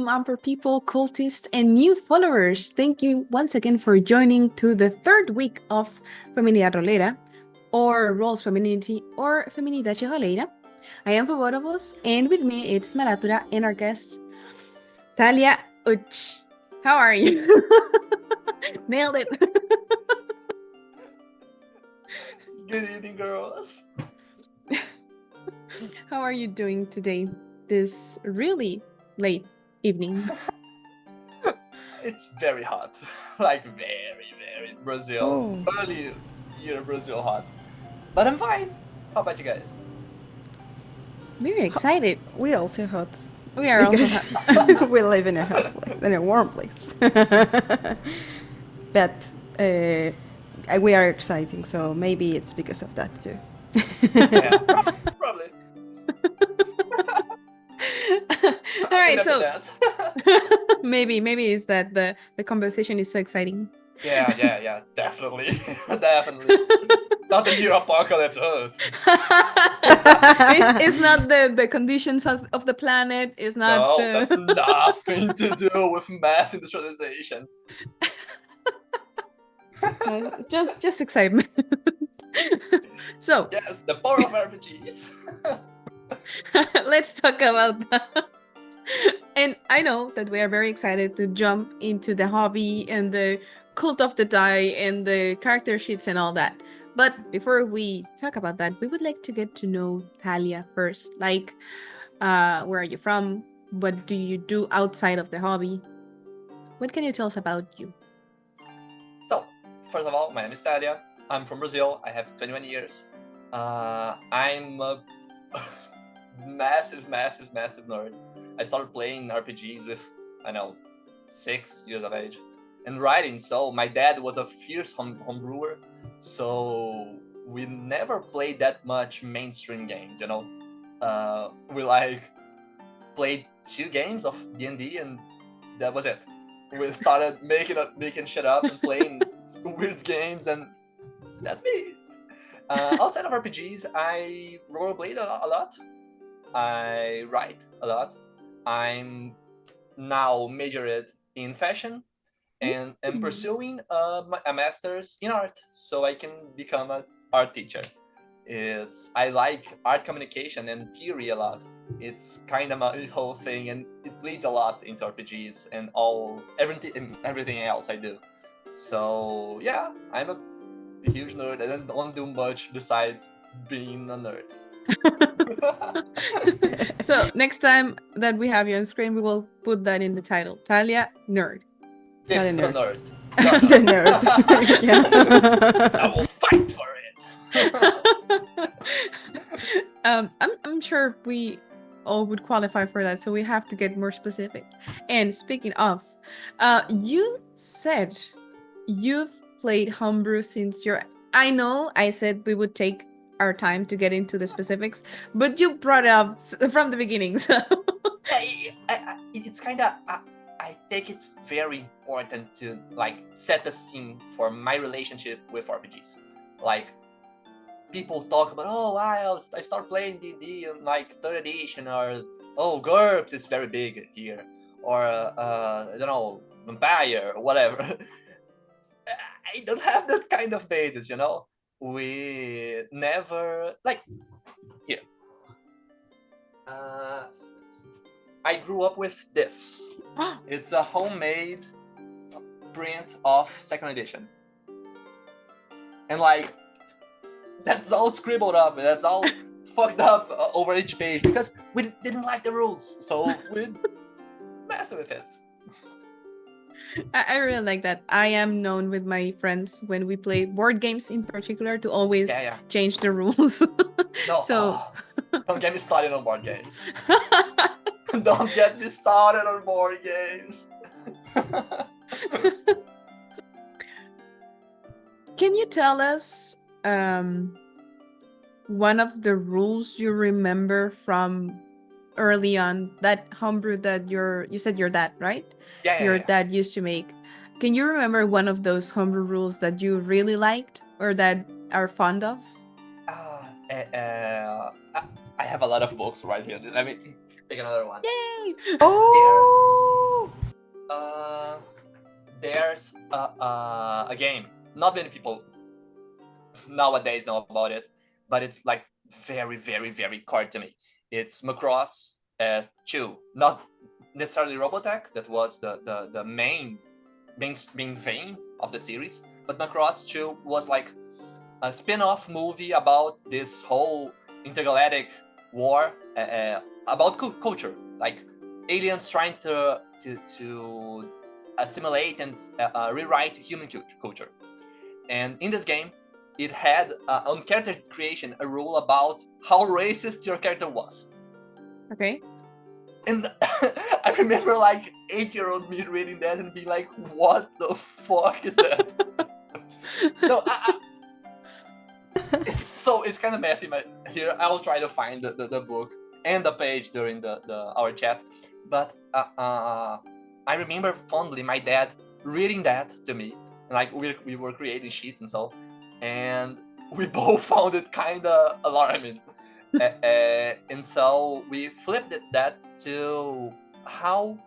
welcome, Amper people, cultists, and new followers. Thank you once again for joining to the third week of Femineidad Rollera', or Roles Femininity, or Femineidad Rollera'. I am Vovodovos, and with me it's Madura and our guest, Tália Utsch. How are you? Nailed it. Good evening, girls. How are you doing today, this really late evening? It's very hot. Like very Brazil. Early year Brazil hot. But I'm fine. How about you guys? Very excited. We also hot. We are also hot. We live in a warm place. But we are exciting, so maybe it's because of that too. Yeah, probably. All right, so maybe it's that the conversation is so exciting. Yeah, definitely. Definitely. Not the year apocalypse. It's not the conditions of the planet. It's not. No, that's nothing to do with mass industrialization. Just excitement. So yes, the power of RPGs. Let's talk about that. And I know that we are very excited to jump into the hobby and the cult of the die and the character sheets and all that. But before we talk about that, we would like to get to know Tália first. Like, where are you from? What do you do outside of the hobby? What can you tell us about you? So, first of all, my name is Tália. I'm from Brazil. I have 21 years. I'm a massive nerd. I started playing RPGs with, 6 years of age. And writing, so my dad was a fierce homebrewer, so we never played that much mainstream games, We played 2 games of D&D and that was it. We started making shit up and playing weird games, and that's me. Outside of RPGs, I rollerblade a lot. I write a lot. I'm now majored in fashion and am pursuing a master's in art so I can become an art teacher. I like art communication and theory a lot. It's kind of my whole thing, and it bleeds a lot into RPGs and everything else I do. So yeah, I'm a huge nerd. I don't do much besides being a nerd. So next time that we have you on screen, we will put that in the title. Tália Nerd. Yeah, Tália the nerd. The nerd. Yeah. I will fight for it. I'm sure we all would qualify for that, so we have to get more specific. And speaking of, you said you've played homebrew since I know I said we would take our time to get into the specifics, but you brought it up from the beginning, so it's kind of I think it's very important to set the scene for my relationship with RPGs. People talk about, I start playing D&D in 3rd edition, or GURPS is very big here, or I don't know, Vampire or whatever. I don't have that kind of basis, We never here. I grew up with this. It's a homemade print of 2nd edition, and that's all scribbled up. That's all fucked up over each page because we didn't like the rules, so we messed with it. I really like that. I am known with my friends when we play board games in particular to always change the rules. No, so don't get me started on board games. Don't get me started on board games. Can you tell us one of the rules you remember from early on, that homebrew that you said your dad, right? Your dad used to make. Can you remember one of those homebrew rules that you really liked or that are fond of? I have a lot of books right here. Let me pick another one. Yay! Oh! There's a game. Not many people nowadays know about it, but it's like very, very, very core to me. It's Macross 2, not necessarily Robotech. That was the main vein of the series, but Macross 2 was like a spin-off movie about this whole intergalactic war about culture, like aliens trying to assimilate and rewrite human culture. And in this game, it had on character creation a rule about how racist your character was. Okay. And I remember like 8-year-old me reading that and being like, what the fuck is that? No, it's kind of messy. Here, I will try to find the book and the page during our chat. But I remember fondly my dad reading that to me. Like we were creating sheets and so, and we both found it kind of alarming. And so we flipped that to how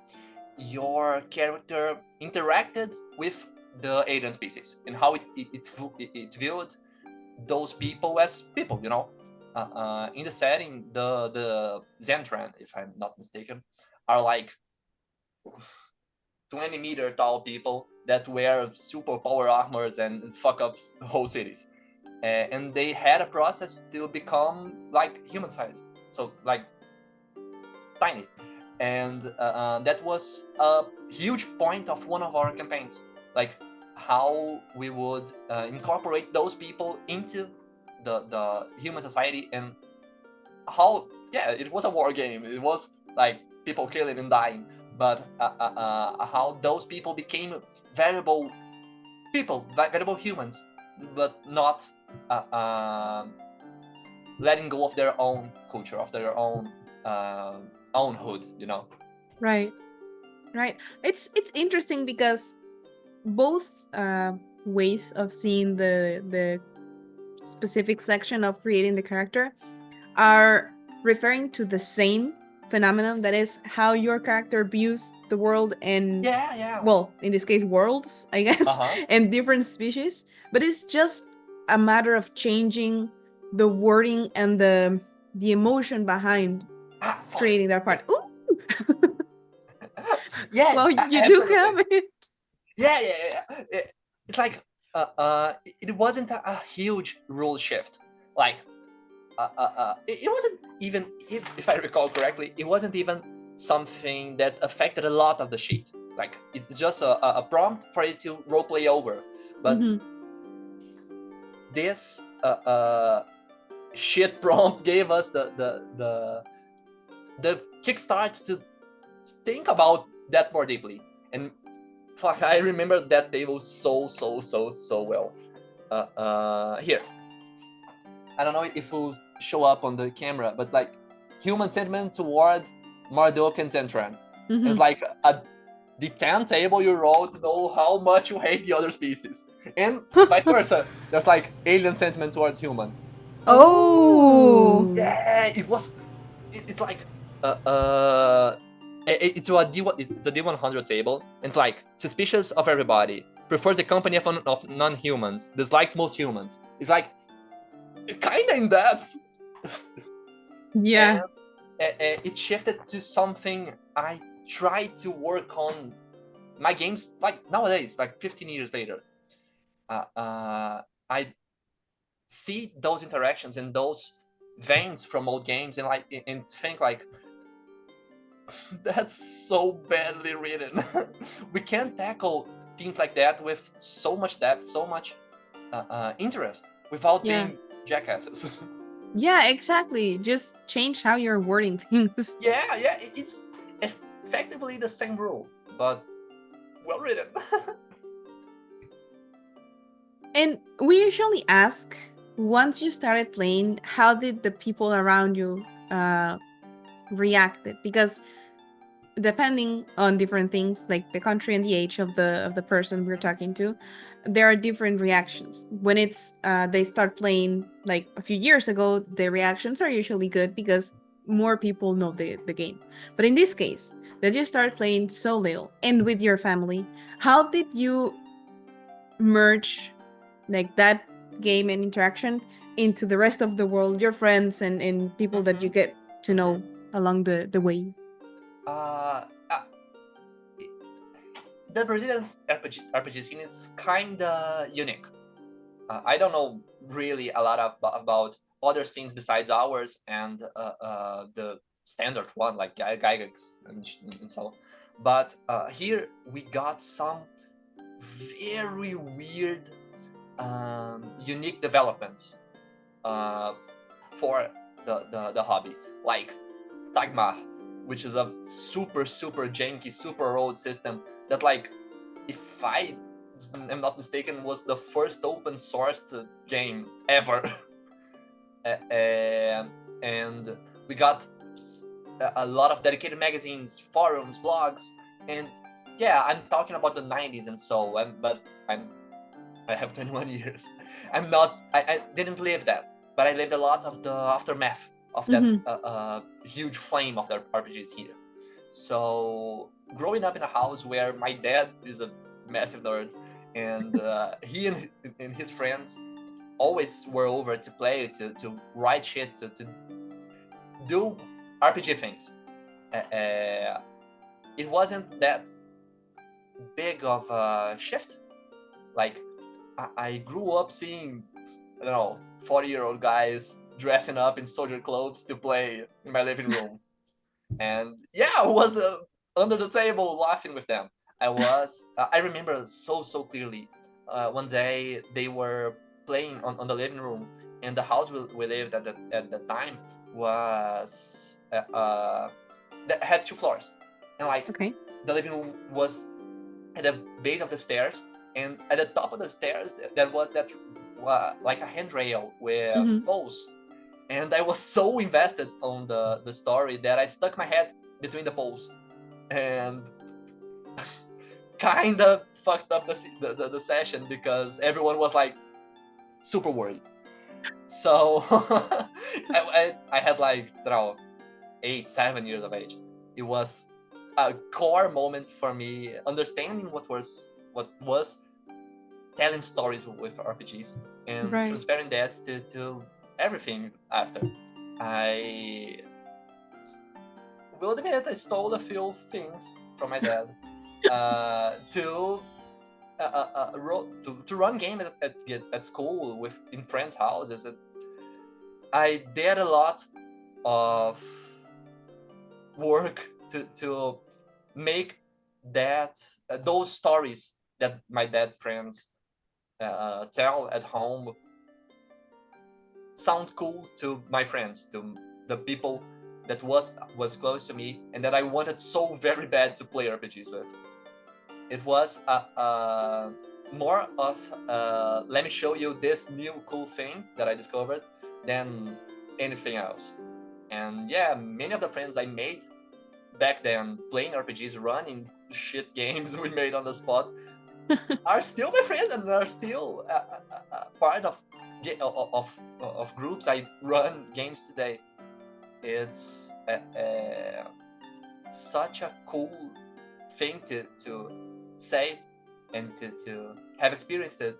your character interacted with the alien species and how it viewed those people as people, you know. In the setting, the Zentran, if I'm not mistaken, are like 20-meter tall people that wear super power armors and fuck up whole cities. And they had a process to become like human-sized, so like tiny. And that was a huge point of one of our campaigns, like how we would incorporate those people into the human society, and how, yeah, it was a war game. It was like people killing and dying, but how those people became valuable people, valuable humans, but not letting go of their own culture, of their own hood, you know. Right. It's interesting because both ways of seeing the specific section of creating the character are referring to the same phenomenon, that is how your character views the world, and Yeah. well, in this case, worlds, I guess, and different species. But it's just a matter of changing the wording and the emotion behind creating that part. Ooh! Yeah. Well, you do have it. Yeah. It's like it wasn't a huge rule shift. Like it wasn't even, if I recall correctly, it wasn't even something that affected a lot of the sheet. Like it's just a prompt for you to roleplay over. But this shit prompt gave us the kickstart to think about that more deeply. And fuck, I remember that table so well. Here, I don't know if it will show up on the camera, but like human sentiment toward Marduk and Zentran. It's like the 10 table you roll to know how much you hate the other species, and vice versa. There's like alien sentiment towards human. Oh, Yeah, it was. It's like it's a D100 table. It's like suspicious of everybody, prefers the company of non-humans, dislikes most humans. It's like kind of in depth. Yeah. And it shifted to something I try to work on my games, like nowadays, like 15 years later. I see those interactions and those veins from old games and think like, that's so badly written. We can't tackle things like that with so much depth, so much interest without being jackasses. Yeah, exactly. Just change how you're wording things. Yeah, it's effectively the same rule, but well written. And we usually ask, once you started playing, how did the people around you reacted? Because depending on different things, like the country and the age of the person we're talking to, there are different reactions. When it's they start playing like a few years ago, the reactions are usually good because more people know the game. But in this case, that you start playing so little and with your family, how did you merge like that game and interaction into the rest of the world, your friends and people that you get to know along the way? Uh, uh, the Brazilian RPG scene is kinda unique. I don't know really a lot about other scenes besides ours and the standard one like Gygax and so. But here we got some very weird, unique developments for the hobby, like Tagmar, which is a super janky, super old system that, like, if I am not mistaken, was the first open sourced game ever. And we got a lot of dedicated magazines, forums, blogs, and yeah, I'm talking about the 90s and so, but I have 21 years. I didn't live that, but I lived a lot of the aftermath of that huge flame of the RPGs here. So growing up in a house where my dad is a massive nerd, and he and his friends always were over to play, to write shit, to do RPG things. It wasn't that big of a shift. Like, I grew up seeing, I don't know, 40-year-old guys dressing up in soldier clothes to play in my living room. And yeah, I was under the table laughing with them. I remember so clearly. One day they were playing on the living room, and the house we lived at the time was that had 2 floors, and like the living room was at the base of the stairs, and at the top of the stairs there was that like a handrail with poles, and I was so invested on the story that I stuck my head between the poles and kind of fucked up the session because everyone was like super worried. So I had like, I don't know, 8-7 years of age. It was a core moment for me understanding what was telling stories with RPGs and transferring that to everything after. I will admit I stole a few things from my dad to run game at school in friends' houses. I did a lot of work to make that those stories that my dad friends tell at home sound cool to my friends, to the people that was close to me and that I wanted so very bad to play RPGs with. It was more of let me show you this new cool thing that I discovered than anything else. And yeah, many of the friends I made back then playing RPGs, running shit games we made on the spot, are still my friends and are still part of groups I run games today. It's such a cool thing to say and to have experienced it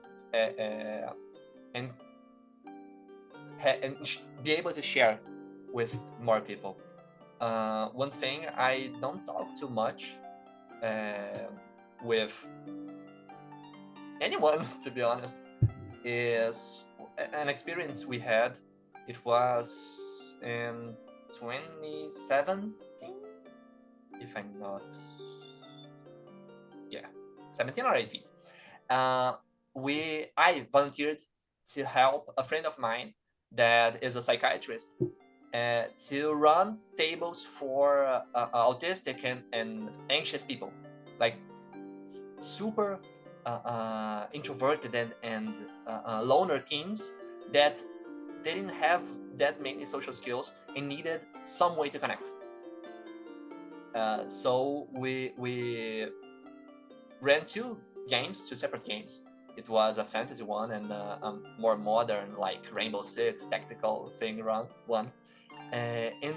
and be able to share with more people. One thing I don't talk too much with anyone, to be honest, is an experience we had. It was in 2017, if I'm not, 17 or 18. I volunteered to help a friend of mine that is a psychiatrist to run tables for autistic and anxious people, like super introverted and loner teens that didn't have that many social skills and needed some way to connect. So we ran two separate games. It was a fantasy one and a more modern, like Rainbow Six tactical thing around one. And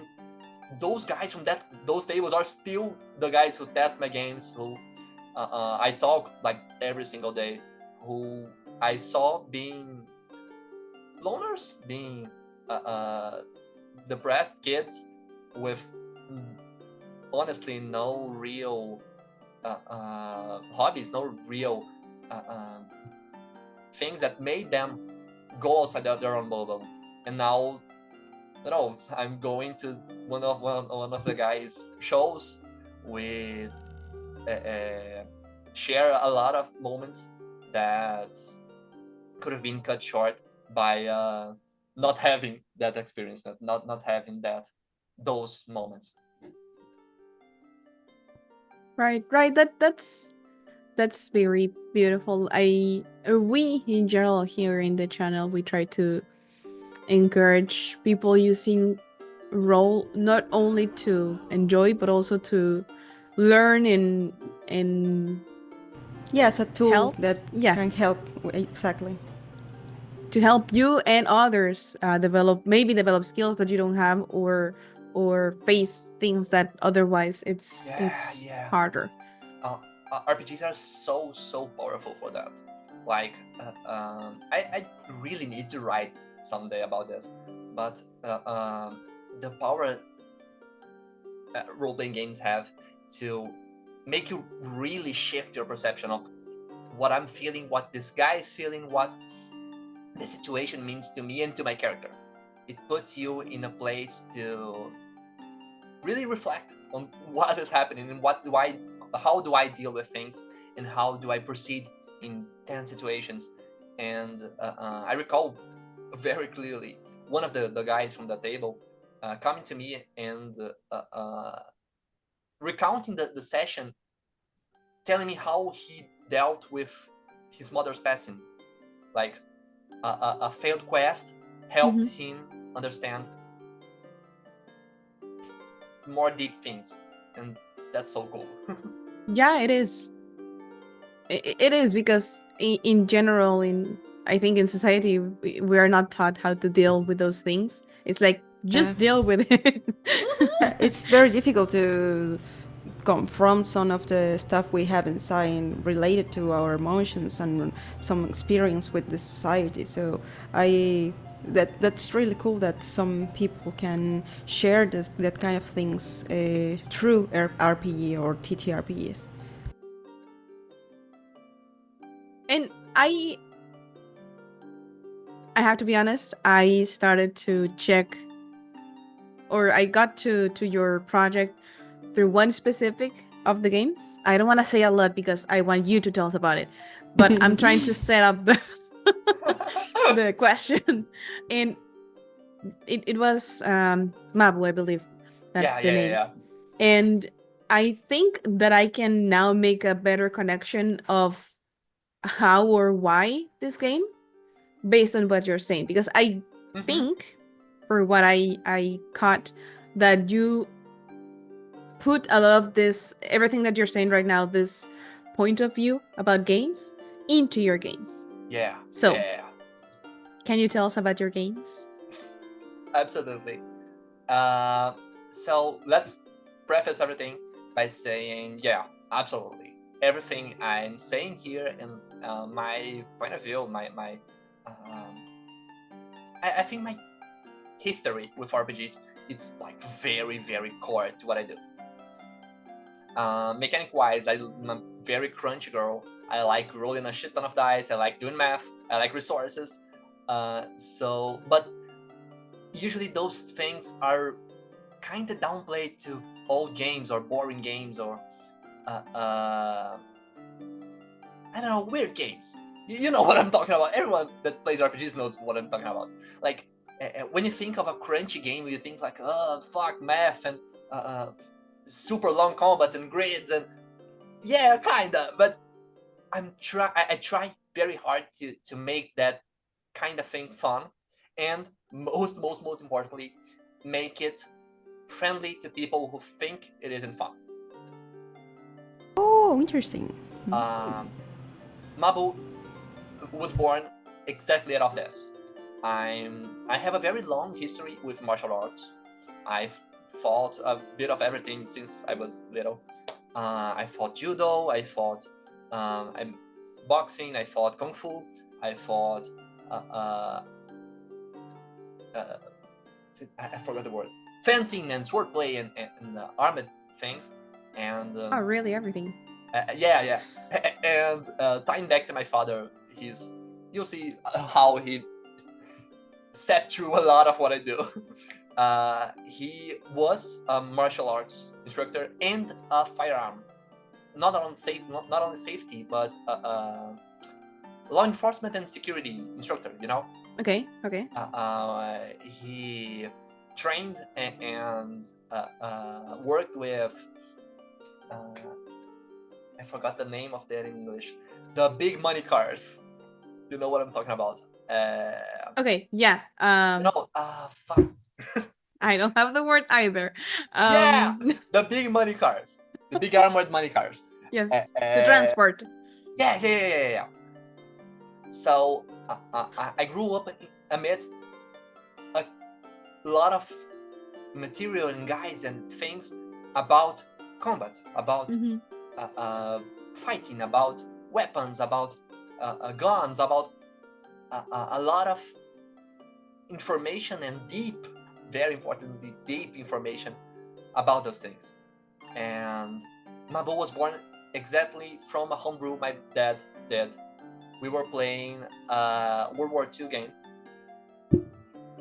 those guys from those tables are still the guys who test my games, who I talk like every single day, who I saw being loners, being depressed kids with honestly no real hobbies, no real things that made them go outside their own bubble. And now, you know, I'm going to one of the guys' shows. We share a lot of moments that could have been cut short by not having that experience, not having those moments. Right. That's very beautiful. We in general here in the channel, we try to encourage people using role not only to enjoy but also to learn and Yes, a tool help. that Yeah. can help. Exactly. To help you and others develop skills that you don't have, or face things that otherwise it's harder. RPGs are so powerful for that. Like I really need to write someday about this, but the power role-playing games have to make you really shift your perception of what I'm feeling, what this guy is feeling, what the situation means to me and to my character. It puts you in a place to really reflect on what is happening and how do I deal with things, and how do I proceed in tense situations. And I recall very clearly one of the guys from the table coming to me and recounting the session, telling me how he dealt with his mother's passing. Like a failed quest helped him understand more deep things, and that's so cool. Yeah, it is. It is, because in general, I think in society we are not taught how to deal with those things. It's like just deal with it. It's very difficult to confront some of the stuff we have inside related to our emotions and some experience with the society. So that's really cool that some people can share that kind of things through RPG or TTRPGs. And I have to be honest, I started to check, or I got to your project through one specific of the games. I don't want to say a lot because I want you to tell us about it, but I'm trying to set up the question. And it was Mabu, I believe. That's the name. Yeah. And I think that I can now make a better connection of how or why this game, based on what you're saying, because I think, for what I caught, that you put a lot of this, everything that you're saying right now, this point of view about games, into your games. Yeah. So, yeah. Can you tell us about your games? Absolutely. So let's preface everything by saying, yeah, absolutely. Everything I'm saying here, and my point of view, I think my history with RPGs, it's like very, very core to what I do. Mechanic-wise, I'm a very crunchy girl. I like rolling a shit ton of dice. I like doing math. I like resources. But usually those things are kind of downplayed to old games or boring games or I don't know, weird games. You know what I'm talking about. Everyone that plays RPGs knows what I'm talking about. Like when you think of a crunchy game, you think like, oh fuck, math and super long combats and grids, and yeah, kinda. But I try very hard to make that kind of thing fun, and most importantly, make it friendly to people who think it isn't fun. Oh, interesting. Mabu was born exactly out of this. I have a very long history with martial arts. I've fought a bit of everything since I was little. I fought judo, I fought boxing, I fought kung fu, I fought I forgot the word, fencing and swordplay and armed things, and Oh, really? Everything? yeah. And tying back to my father, you'll see how he sat through a lot of what I do. He was a martial arts instructor and a firearm, not only safety, but law enforcement and security instructor. Okay. He trained and worked with. I forgot the name of that in English. The big money cars. You know what I'm talking about. Okay. Yeah. Fuck. I don't have the word either. Yeah, the big money cars, the big armored money cars. Yes, the transport. Yeah. So I grew up amidst a lot of material and guys and things about combat, about fighting, about weapons, about guns, about a lot of information and very importantly, deep information about those things. And Mabo was born exactly from a homebrew my dad did. We were playing a World War II game,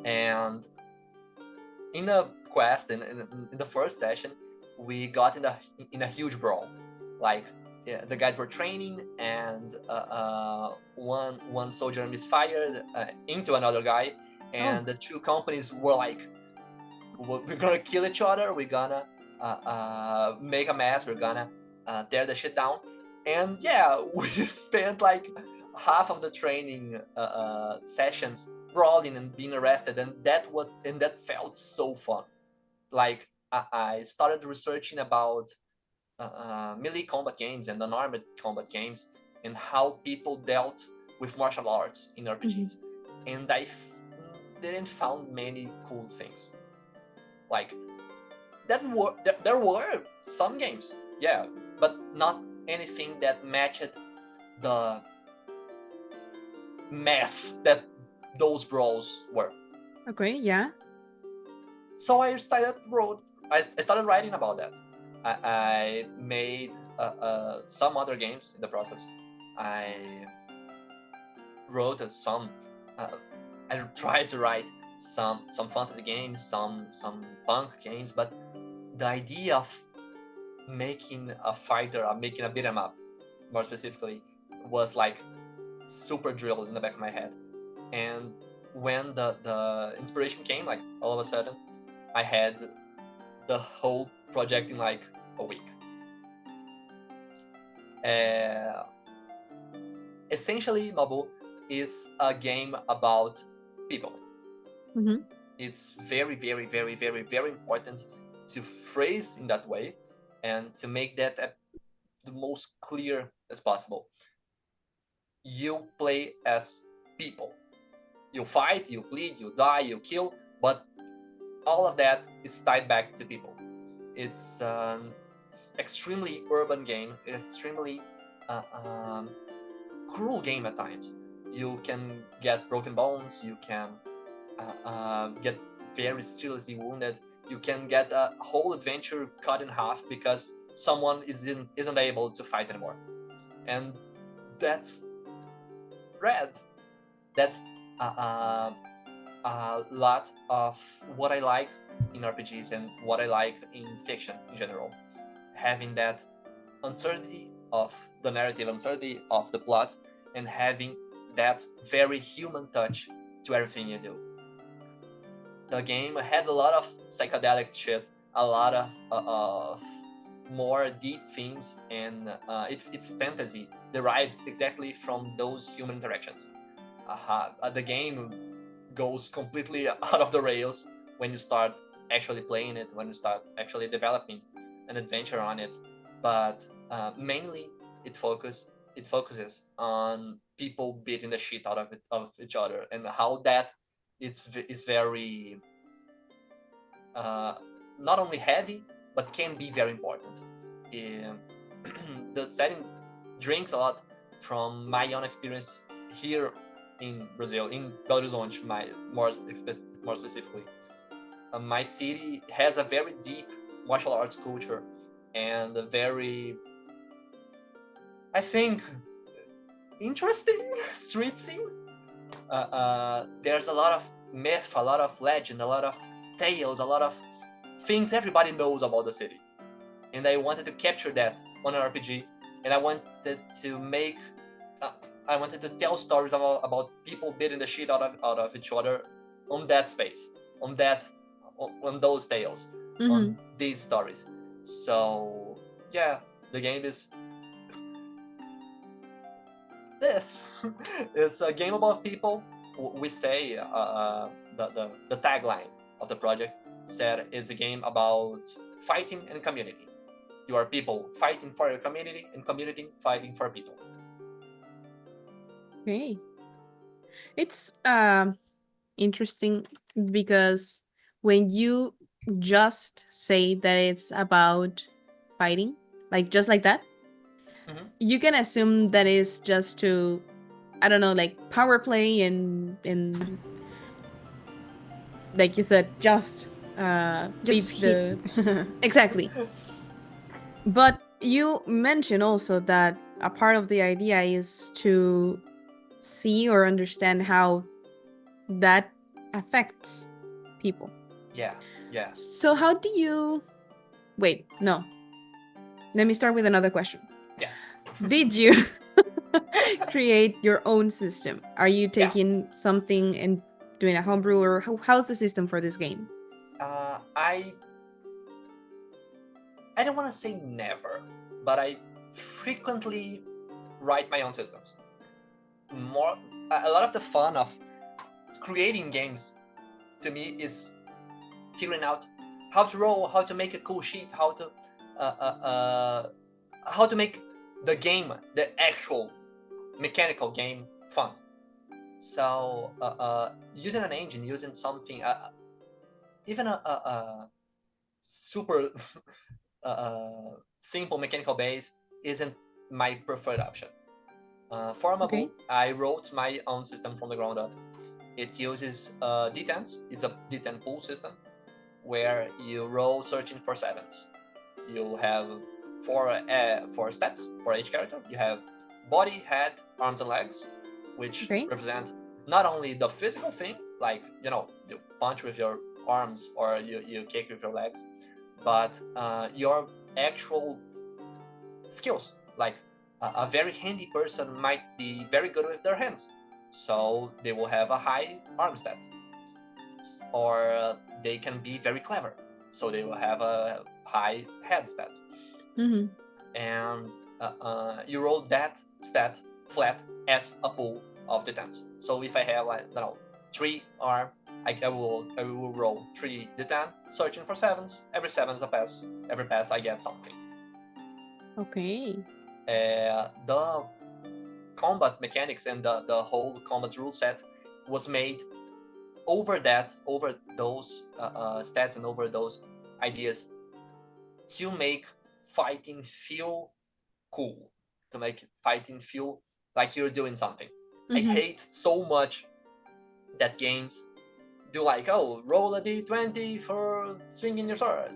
and in a quest, in the first session, we got in a huge brawl. Like, the guys were training, and one soldier misfired into another guy, and the two companies were like, we're gonna kill each other, we're gonna make a mess, we're gonna tear the shit down. And yeah, we spent like half of the training sessions brawling and being arrested, and that felt so fun. Like, I started researching about melee combat games and unarmed combat games and how people dealt with martial arts in RPGs. And I didn't found many cool things. Like, there were some games, yeah, but not anything that matched the mess that those brawls were. Okay, yeah. So I started writing about that. I made some other games in the process. I wrote some. I tried to write some fantasy games, some punk games, but the idea of making a fighter, making a beat 'em up, more specifically, was like super drilled in the back of my head. And when the inspiration came, like all of a sudden, I had the whole project in like a week. Essentially, Mabu is a game about people. It's very, very, very, very, very important to phrase in that way and to make that the most clear as possible. You play as people. You fight, you bleed, you die, you kill, but all of that is tied back to people. It's an extremely urban game, extremely cruel game at times. You can get broken bones, you can get very seriously wounded, you can get a whole adventure cut in half because someone isn't able to fight anymore. And that's rad. That's a lot of what I like in RPGs and what I like in fiction in general. Having that uncertainty of the narrative, uncertainty of the plot, and having that very human touch to everything you do. The game has a lot of psychedelic shit, a lot of more deep themes, and its fantasy derives exactly from those human interactions. The game goes completely out of the rails when you start actually playing it, when you start actually developing an adventure on it. But mainly it focuses on people beating the shit out of each other, and how that it's very not only heavy, but can be very important. The setting drinks a lot from my own experience here in Brazil, in Belo Horizonte, more specifically. My city has a very deep martial arts culture and a very, I think, interesting street scene. There's a lot of myth, a lot of legend, a lot of tales, a lot of things everybody knows about the city. And I wanted to capture that on an RPG, and I wanted to tell stories about people beating the shit out of each other on that space, on those tales, on these stories. So yeah, the game is this. It's a game about people. We say the tagline of the project said it's a game about fighting and community. You are people fighting for your community, and community fighting for people. Okay. It's interesting because when you just say that it's about fighting, like just like that, you can assume that it's just to, I don't know, like power play and like you said, just beat the exactly. But you mentioned also that a part of the idea is to see or understand how that affects people. Yeah. So how do you wait, no. Let me start with another question. Yeah. Did you create your own system? Are you taking something and doing a homebrew, or how's the system for this game? I don't want to say never, but I frequently write my own systems. A lot of the fun of creating games to me is figuring out how to roll, how to make a cool sheet, how to make the game, the actual mechanical game, fun. So using an engine, using something, even a super simple mechanical base isn't my preferred option. For Mabu, I wrote my own system from the ground up. It uses D10s. It's a D10 pool system where you roll searching for sevens. You have four stats for each character. You have body, head, arms, and legs, which represent not only the physical thing, like, you punch with your arms or you kick with your legs, but your actual skills. Like a very handy person might be very good with their hands, so they will have a high arm stat. Or they can be very clever, so they will have a high head stat. And you roll that stat flat as a pool of D10s. So if I have, like, 3 arm, I will roll 3 D10, searching for sevens. Every seven's a pass. Every pass I get something. Okay. The combat mechanics and the whole combat rule set was made over those stats and over those ideas to make fighting feel cool, to make fighting feel like you're doing something. I hate so much that games do roll a d20 for swinging your sword,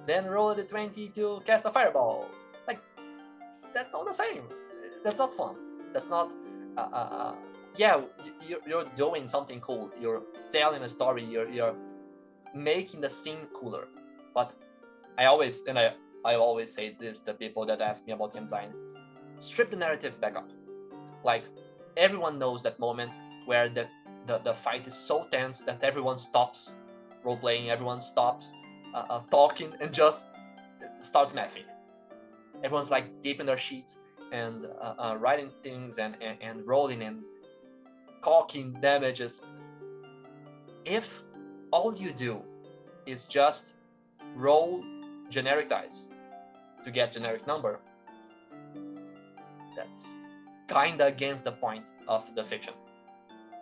then roll a d20 to cast a fireball. Like, that's all the same. That's not fun. That's not you're doing something cool. You're telling a story. You're making the scene cooler. But I always say this to people that ask me about game design: strip the narrative back up. Like, everyone knows that moment where the fight is so tense that everyone stops role playing, everyone stops talking, and just starts mathing. Everyone's like deep in their sheets and writing things and rolling and calking damages. If all you do is just roll generic dice to get generic number, that's kinda against the point of the fiction.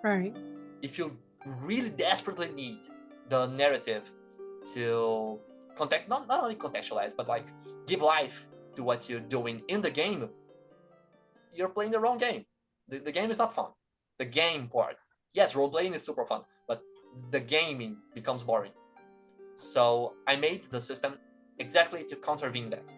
Right. If you really desperately need the narrative to not only contextualize, but like give life to what you're doing in the game, you're playing the wrong game. The game is not fun. The game part, yes, role playing is super fun, but the gaming becomes boring. So I made the system exactly to contravene that.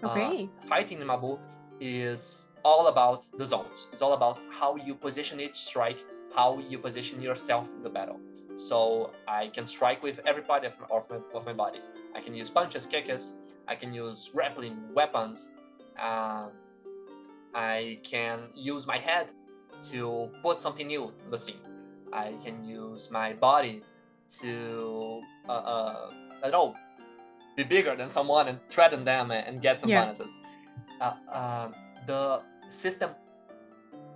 Okay. Fighting in Mabu is all about the zones. It's all about how you position each strike, how you position yourself in the battle. So I can strike with every part of my body. I can use punches, kicks, I can use grappling weapons. I can use my head to put something new in the scene. I can use my body to, I don't know, be bigger than someone and threaten them and get some bonuses. The system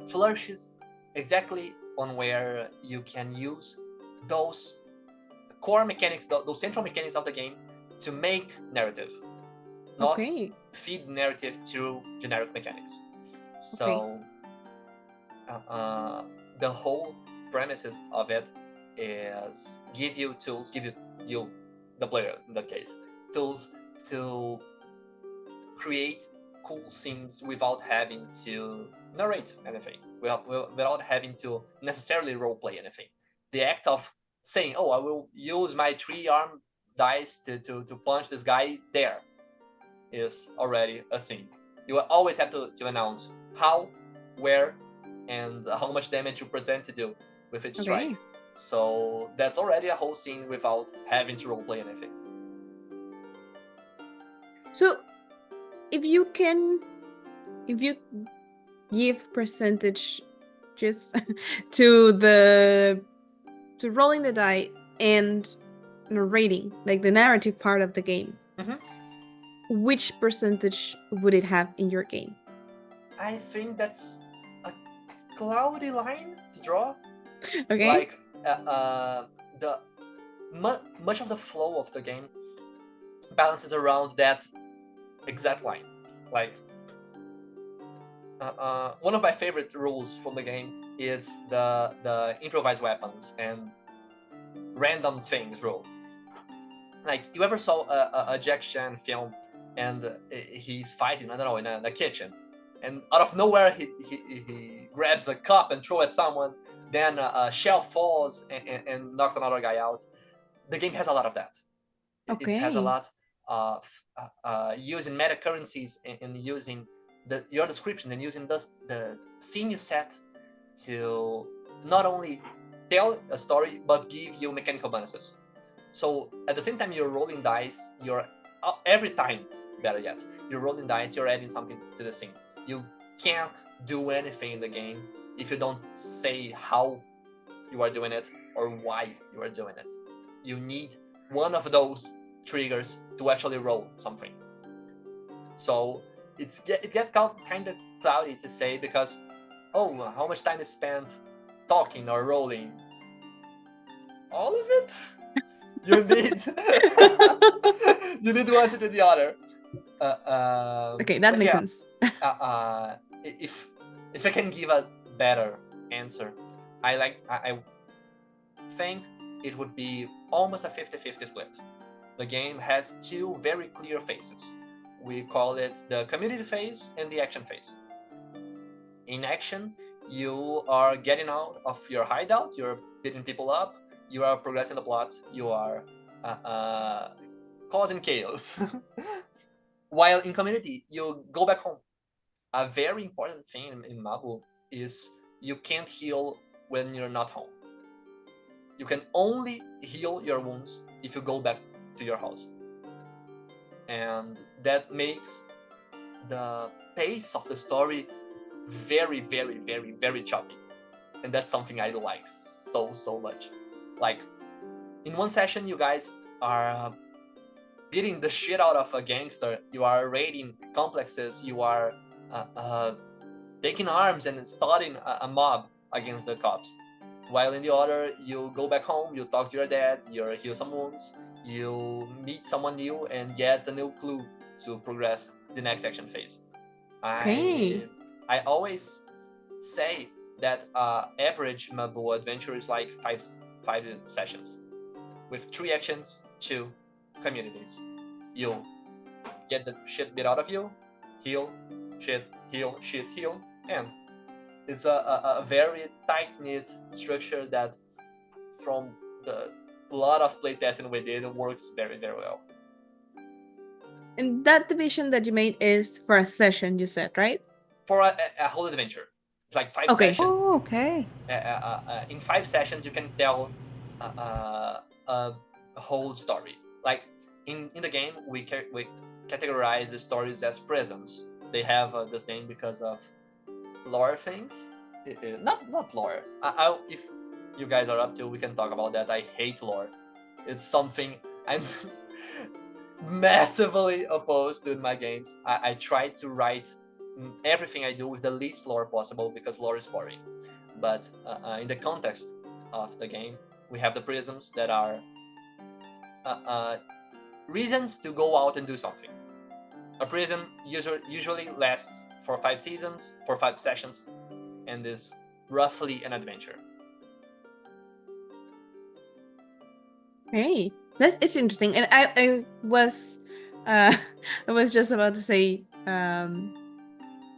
flourishes exactly on where you can use those core mechanics, those central mechanics of the game to make narrative, not feed narrative through generic mechanics. So the whole premises of it is give you tools, give you the player in that case, tools to create cool scenes without having to narrate anything, without having to necessarily roleplay anything. The act of saying, oh, I will use my 3-arm dice to punch this guy there is already a scene. You will always have to announce how, where, and how much damage you pretend to do with each strike. So that's already a whole scene without having to roleplay anything. So if you give percentage just to rolling the die and narrating, like the narrative part of the game, which percentage would it have in your game? I think that's a cloudy line to draw. Okay. Like much of the flow of the game balances around that exact line. Like one of my favorite rules from the game is the improvised weapons and random things rule. Like, you ever saw a Jack Chan film and he's fighting, I don't know, in a kitchen, and out of nowhere he grabs a cup and throws at someone, then a shell falls and knocks another guy out. The game has a lot of that. It has a lot of using meta currencies and using your description and using the scene you set to not only tell a story but give you mechanical bonuses. So at the same time you're rolling dice, you're every time, better yet, you're rolling dice, you're adding something to the scene. You can't do anything in the game if you don't say how you are doing it or why you are doing it. You need one of those triggers to actually roll something. So it gets kind of cloudy to say, because how much time is spent talking or rolling? All of it. You need you need one to do the other. Okay, that makes sense. If I can give a better answer, I think it would be almost a 50-50 split. The game has two very clear phases. We call it the community phase and the action phase. In action, you are getting out of your hideout, you're beating people up, you are progressing the plot, you are causing chaos. While in community, you go back home. A very important thing in Mabu is you can't heal when you're not home. You can only heal your wounds if you go back to your house. And that makes the pace of the story very, very, very, very choppy. And that's something I like so much. Like, in one session, you guys are beating the shit out of a gangster, you are raiding complexes, you are taking arms and starting a mob against the cops. While in the other, you go back home, you talk to your dad, you heal some wounds, you meet someone new and get a new clue to progress the next action phase. I always say that average Mabu adventure is like five sessions, with 3 actions, 2 communities. You get the shit beat out of you, heal, shit, heal, and it's a very tight-knit structure that from the lot of playtesting we did, it works very, very well. And that division that you made is for a session, you said, right? For a whole adventure. It's like 5 Okay. sessions. Oh, okay. In 5 sessions, you can tell a whole story. Like in the game, we categorize the stories as prisms. They have this name because of lore things. Not lore. If you guys are up to, we can talk about that. I hate lore. It's something I'm massively opposed to in my games. I try to write everything I do with the least lore possible because lore is boring. But in the context of the game, we have the prisms that are reasons to go out and do something. A prism usually lasts for 5 seasons, for 5 sessions, and is roughly an adventure. Hey, it's interesting. And I was I was just about to say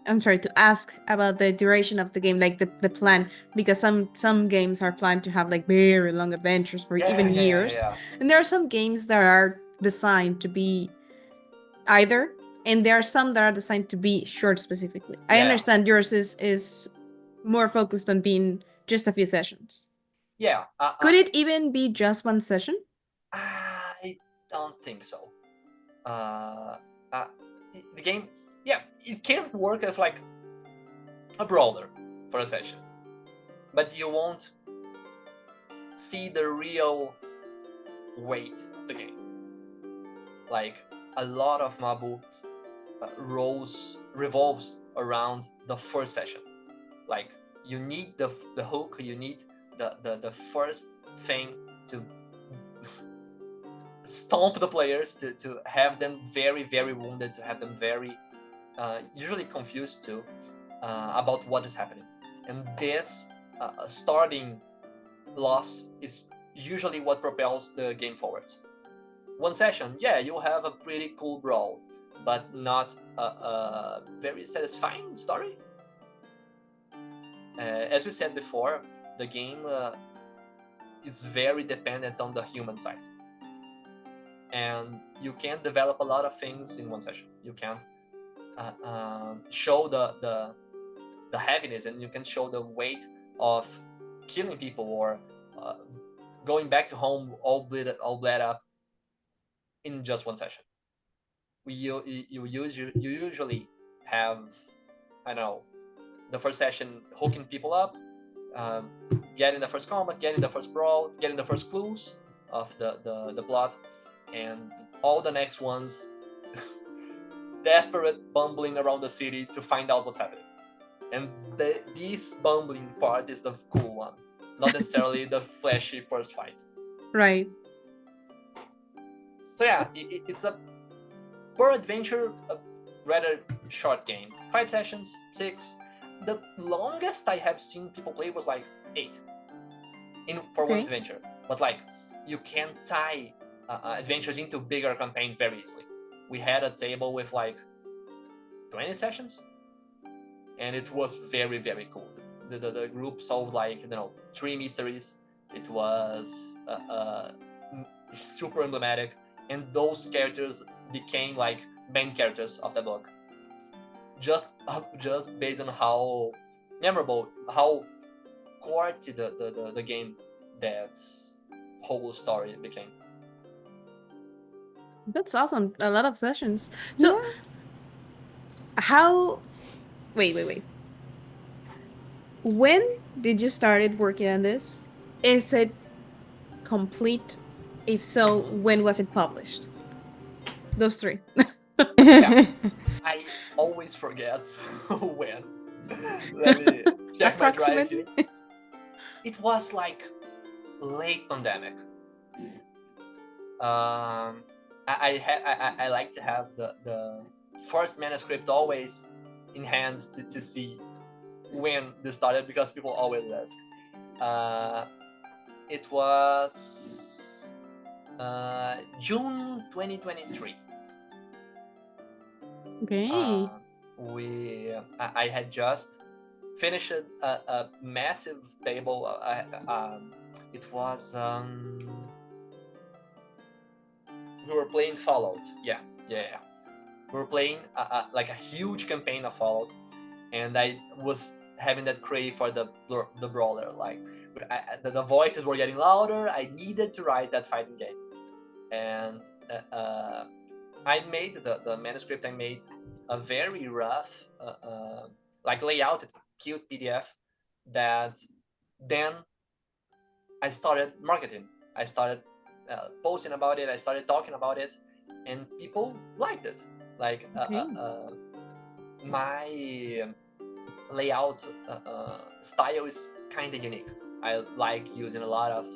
I'm sorry, to ask about the duration of the game, like the plan, because some games are planned to have like very long adventures for even years. Yeah. And there are some games that are designed to be either, and there are some that are designed to be short specifically. I Yeah. understand yours is more focused on being just a few sessions. Yeah. Could it even be just one session? I don't think so. The game, yeah, it can work as like a brawler for a session, but you won't see the real weight of the game. Like a lot of Mabu revolves around the first session. Like you need the hook, you need the first thing to stomp the players, to have them very, very wounded, to have them very usually confused too about what is happening. And this starting loss is usually what propels the game forward. One session, yeah, you'll have a pretty cool brawl, but not a very satisfying story. As we said before, the game is very dependent on the human side. And you can't develop a lot of things in one session. You can't show the heaviness, and you can show the weight of killing people or going back to home all bled up in just one session. You usually have, I don't know, the first session hooking people up, getting the first combat, getting the first brawl, getting the first clues of the plot, and all the next ones desperate bumbling around the city to find out what's happening. And this bumbling part is the cool one, not necessarily the flashy first fight. Right. So yeah, it's a per adventure a rather short game. 5 sessions, 6. The longest I have seen people play was like 8 for one adventure. But like you can tie adventures into bigger campaigns very easily. We had a table with like 20 sessions, and it was very, very cool. The group solved like 3 mysteries. It was super emblematic, and those characters became like main characters of the book. Just based on how memorable, how quirky the game, that whole story became. That's awesome. A lot of sessions. So how wait. When did you started working on this? Is it complete? If so, when was it published? Those 3. Yeah. I always forget when. Let me check my drive here. It was like late pandemic. I like to have the first manuscript always in hand to see when this started, because people always ask. It was June 2023 Okay. I had just finished a massive table. It was we were playing Fallout. Yeah. We were playing like a huge campaign of Fallout, and I was having that crave for the brawler. Like the voices were getting louder. I needed to write that fighting game, and I made the manuscript. I made a very rough, like layout, cute PDF that then I started marketing. I started posting about it. I started talking about it, and people liked it. Like Okay. My layout style is kind of unique. I like using a lot of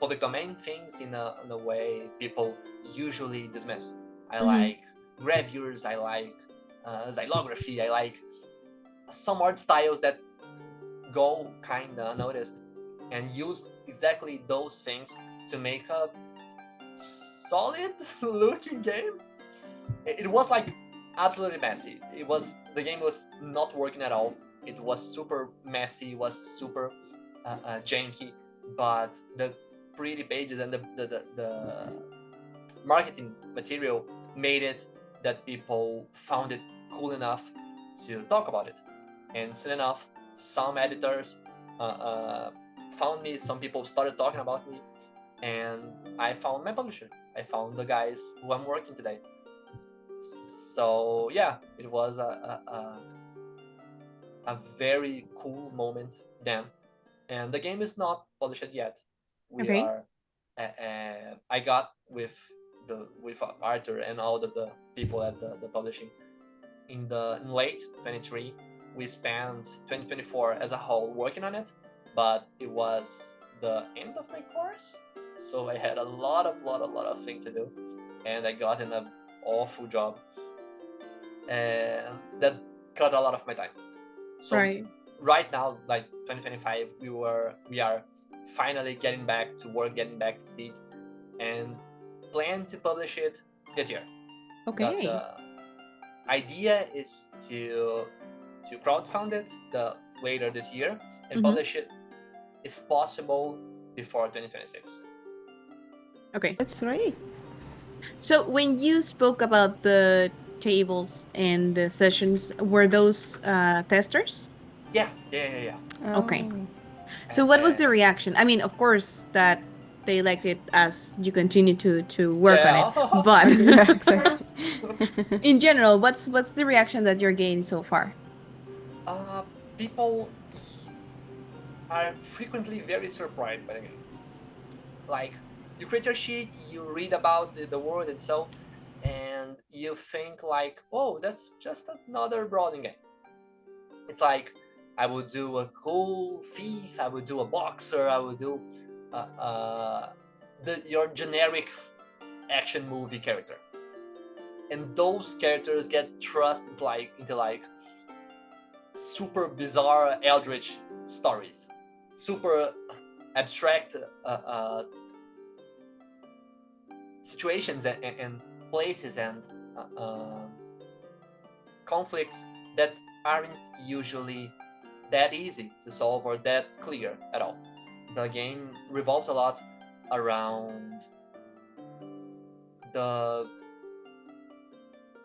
public domain things in a way people usually dismiss. I like gravures. I like xylography. I like some art styles that go kind of unnoticed, and use exactly those things to make a solid looking game. It was like absolutely messy. The game was not working at all. It was super messy. It was super janky, but the pretty pages and the marketing material made it that people found it cool enough to talk about it. And soon enough, some editors found me, some people started talking about me, and I found my publisher. I found the guys who I'm working today. So yeah, it was a very cool moment then. And the game is not published yet. We Okay. are. I got with Arthur and all the people at the publishing in late 23. We spent 2024 as a whole working on it, but it was the end of my course, so I had a lot of things to do, and I got in an awful job, and that cut a lot of my time. So right now, like 2025, we are finally getting back to work, getting back to speed, and plan to publish it this year. Okay. The idea is to crowdfund it later this year and publish it, if possible, before 2026. Okay. That's great. So when you spoke about the tables and the sessions, were those testers? Yeah. Okay. So what was the reaction? I mean, of course that they liked it as you continue to work on it, but Yeah, exactly. in general, what's the reaction that you're getting so far? People are frequently very surprised by the game. Like, you create your sheet, you read about the world and so, and you think like, oh, that's just another brawling game. It's like, I would do a cool thief, I would do a boxer, I would do your generic action movie character, and those characters get thrust into like super bizarre eldritch stories, super abstract situations and places and conflicts that aren't usually that easy to solve or that clear at all. The game revolves a lot around the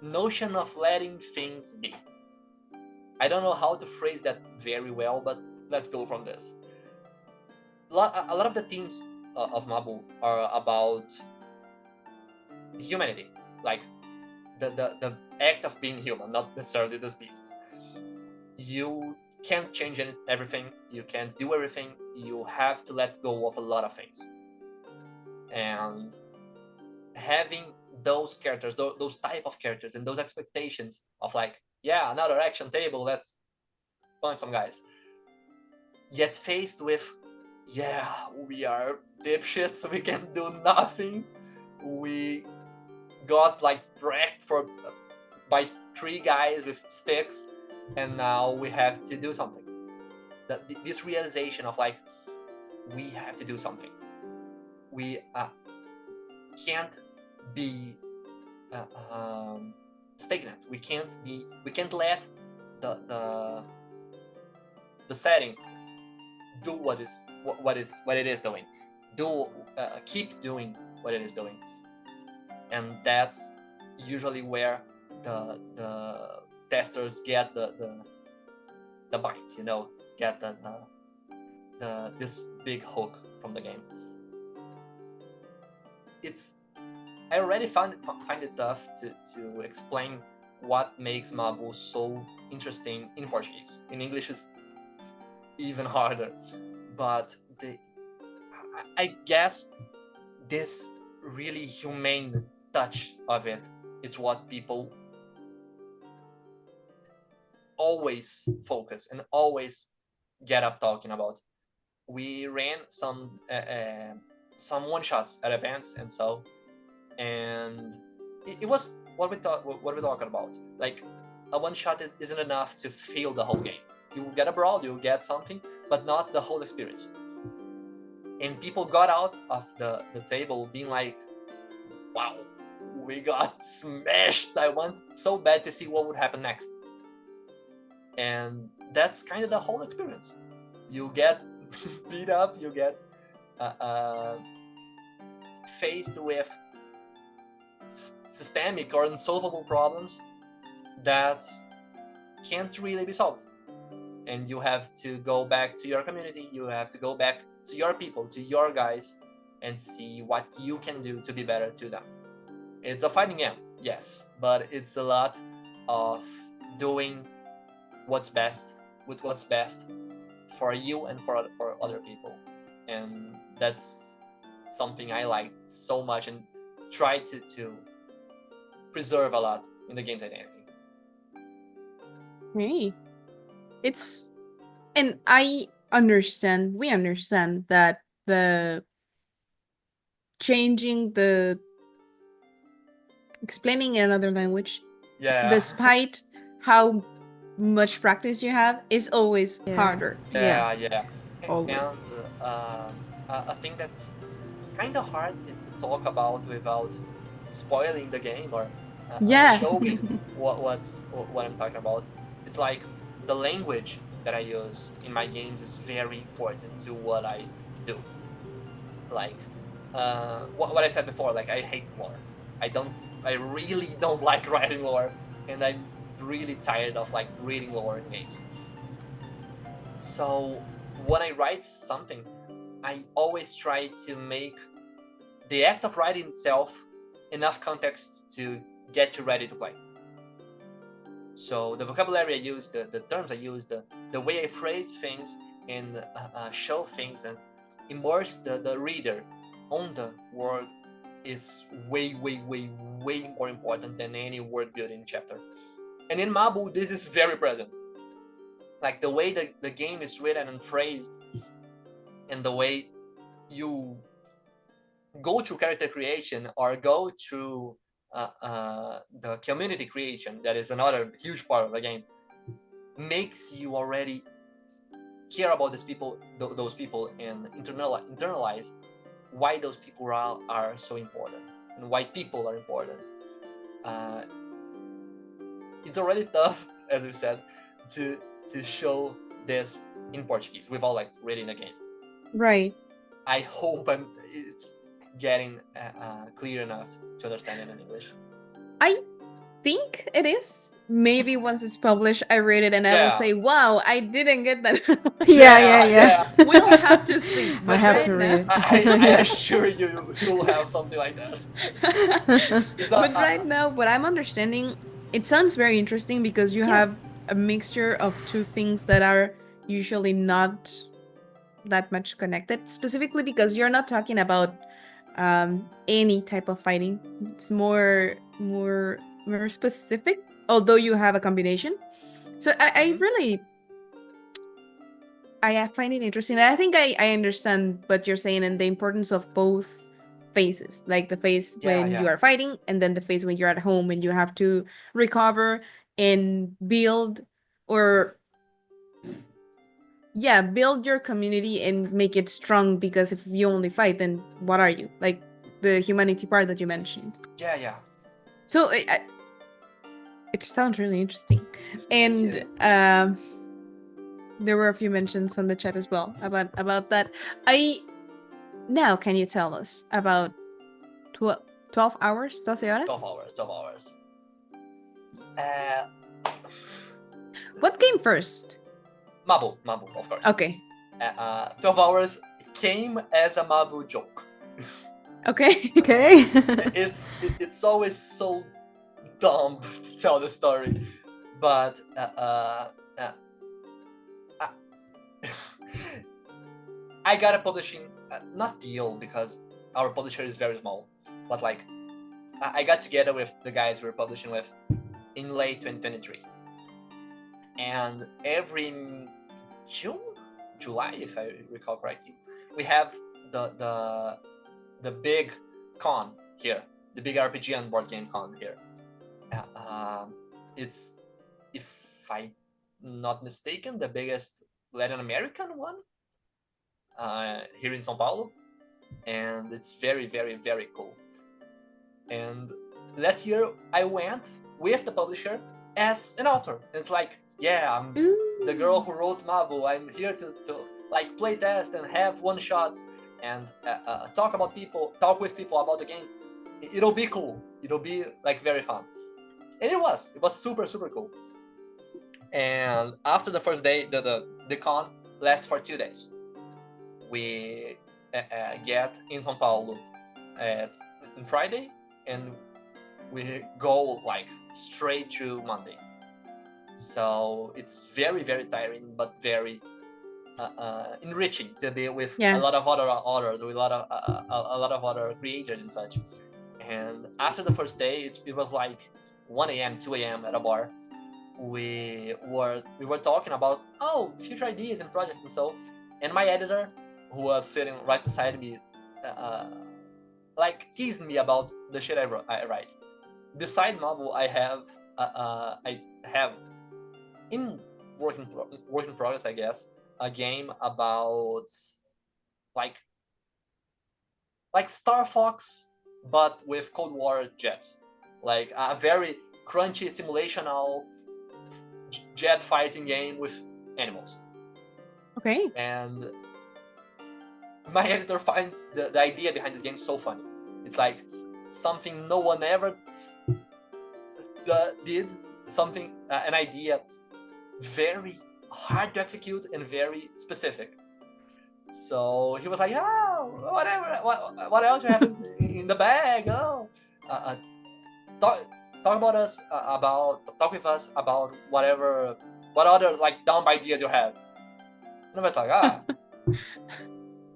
notion of letting things be. I don't know how to phrase that very well, but let's go from this. A lot of the themes of Mabu are about humanity, like the act of being human, not necessarily the species. You can't change everything, you can't do everything, you have to let go of a lot of things. And having those characters, those type of characters, and those expectations of like, yeah, another action table, let's punch some guys, yet faced with, yeah, we are dipshits, so we can do nothing. We got like wrecked by 3 guys with sticks, and now we have to do something. This realization of like, we have to do something. We can't be stagnant. We can't let the setting do what it is doing. Keep doing what it is doing, and that's usually where the testers get the bite, get this big hook from the game. I already find it tough to explain what makes Mabu so interesting in Portuguese. In English, it's even harder. But I guess this really humane touch of it, it's what people always focus and always get up talking about. We ran some one-shots at events and so, and it was what we talking about. Like, a one-shot isn't enough to feel the whole game. You will get a brawl, you will get something, but not the whole experience. And people got out of the table being like, wow, we got smashed. I want so bad to see what would happen next. And that's kind of the whole experience. You get beat up, you get faced with systemic or unsolvable problems that can't really be solved. And you have to go back to your community, you have to go back to your people, to your guys, and see what you can do to be better to them. It's a fighting game, yes, but it's a lot of doing what's best with what's best for you and for other people. And that's something I like so much and try to preserve a lot in the game's identity. Hey. And we understand that the explaining in another language, despite how much practice you have, is always harder. Yeah. Always. And I think that's kind of hard to talk about without spoiling the game or showing what I'm talking about. It's like the language that I use in my games is very important to what I do. Like what I said before, like, I hate lore. I really don't like writing lore, and I'm really tired of like reading lore in games. So when I write something, I always try to make the act of writing itself enough context to get you ready to play. So the vocabulary I use, the terms I use, the way I phrase things and show things and immerse the reader on the world is way more important than any word building chapter. And in Mabu, this is very present. Like, the way the game is written and phrased, and the way you go through character creation or go through the community creation, that is another huge part of the game, makes you already care about those people and internalize why those people are so important and why people are important. It's already tough, as we said, to show this in Portuguese without like reading the game. Right. I hope it's getting clear enough to understand it in English. I think it is. Maybe once it's published, I read it and I will say, wow, I didn't get that. Yeah. We'll have to see. I have to read. I assure you, you'll have something like that. But right now, what I'm understanding, it sounds very interesting because you have a mixture of two things that are usually not that much connected, specifically because you're not talking about any type of fighting. It's more specific, although you have a combination. So I find it interesting. I think I understand what you're saying and the importance of both phases, like the phase when you are fighting and then the phase when you're at home and you have to recover and build your community and make it strong, because if you only fight, then what are you? Like the humanity part that you mentioned. Yeah. So It sounds really interesting. And there were a few mentions on the chat as well about that. Now can you tell us about 12 hours? 12 horas? 12 hours, 12 hours. What came first? Mabu, of course. Okay. 12 hours came as a Mabu joke. Okay. Okay. It's always so dumb to tell the story, but I got a publishing not deal because our publisher is very small, but like I got together with the guys we were publishing with in late 2023, and every July, if I recall correctly, we have the big con here, the big RPG and board game con here. It's, if I'm not mistaken, the biggest Latin American one here in São Paulo, and it's very, very, very cool. And last year I went with the publisher as an author, and it's like, yeah, I'm the girl who wrote Mabu. I'm here to like play test and have one shots and talk with people about the game. It'll be cool. It'll be like very fun. And it was super, super cool. And after the first day, the con lasts for 2 days. We get in São Paulo on Friday, and we go like straight to Monday. So it's very, very tiring, but very enriching to be with a lot of other authors, with a lot of other creators and such. And after the first day, it was like 1 a.m., 2 a.m. at a bar. We were talking about future ideas and projects and so. And my editor, who was sitting right beside me, like teased me about the shit I write. Beside novel, I have in work in progress, I guess, a game about like Star Fox, but with Cold War jets, like a very crunchy simulational jet fighting game with animals. Okay. And my editor find the idea behind this game so funny. It's like something no one ever did, something an idea very hard to execute and very specific. So he was like, whatever, what else you have in the bag? Talk with us about what other like dumb ideas you have. And I was like,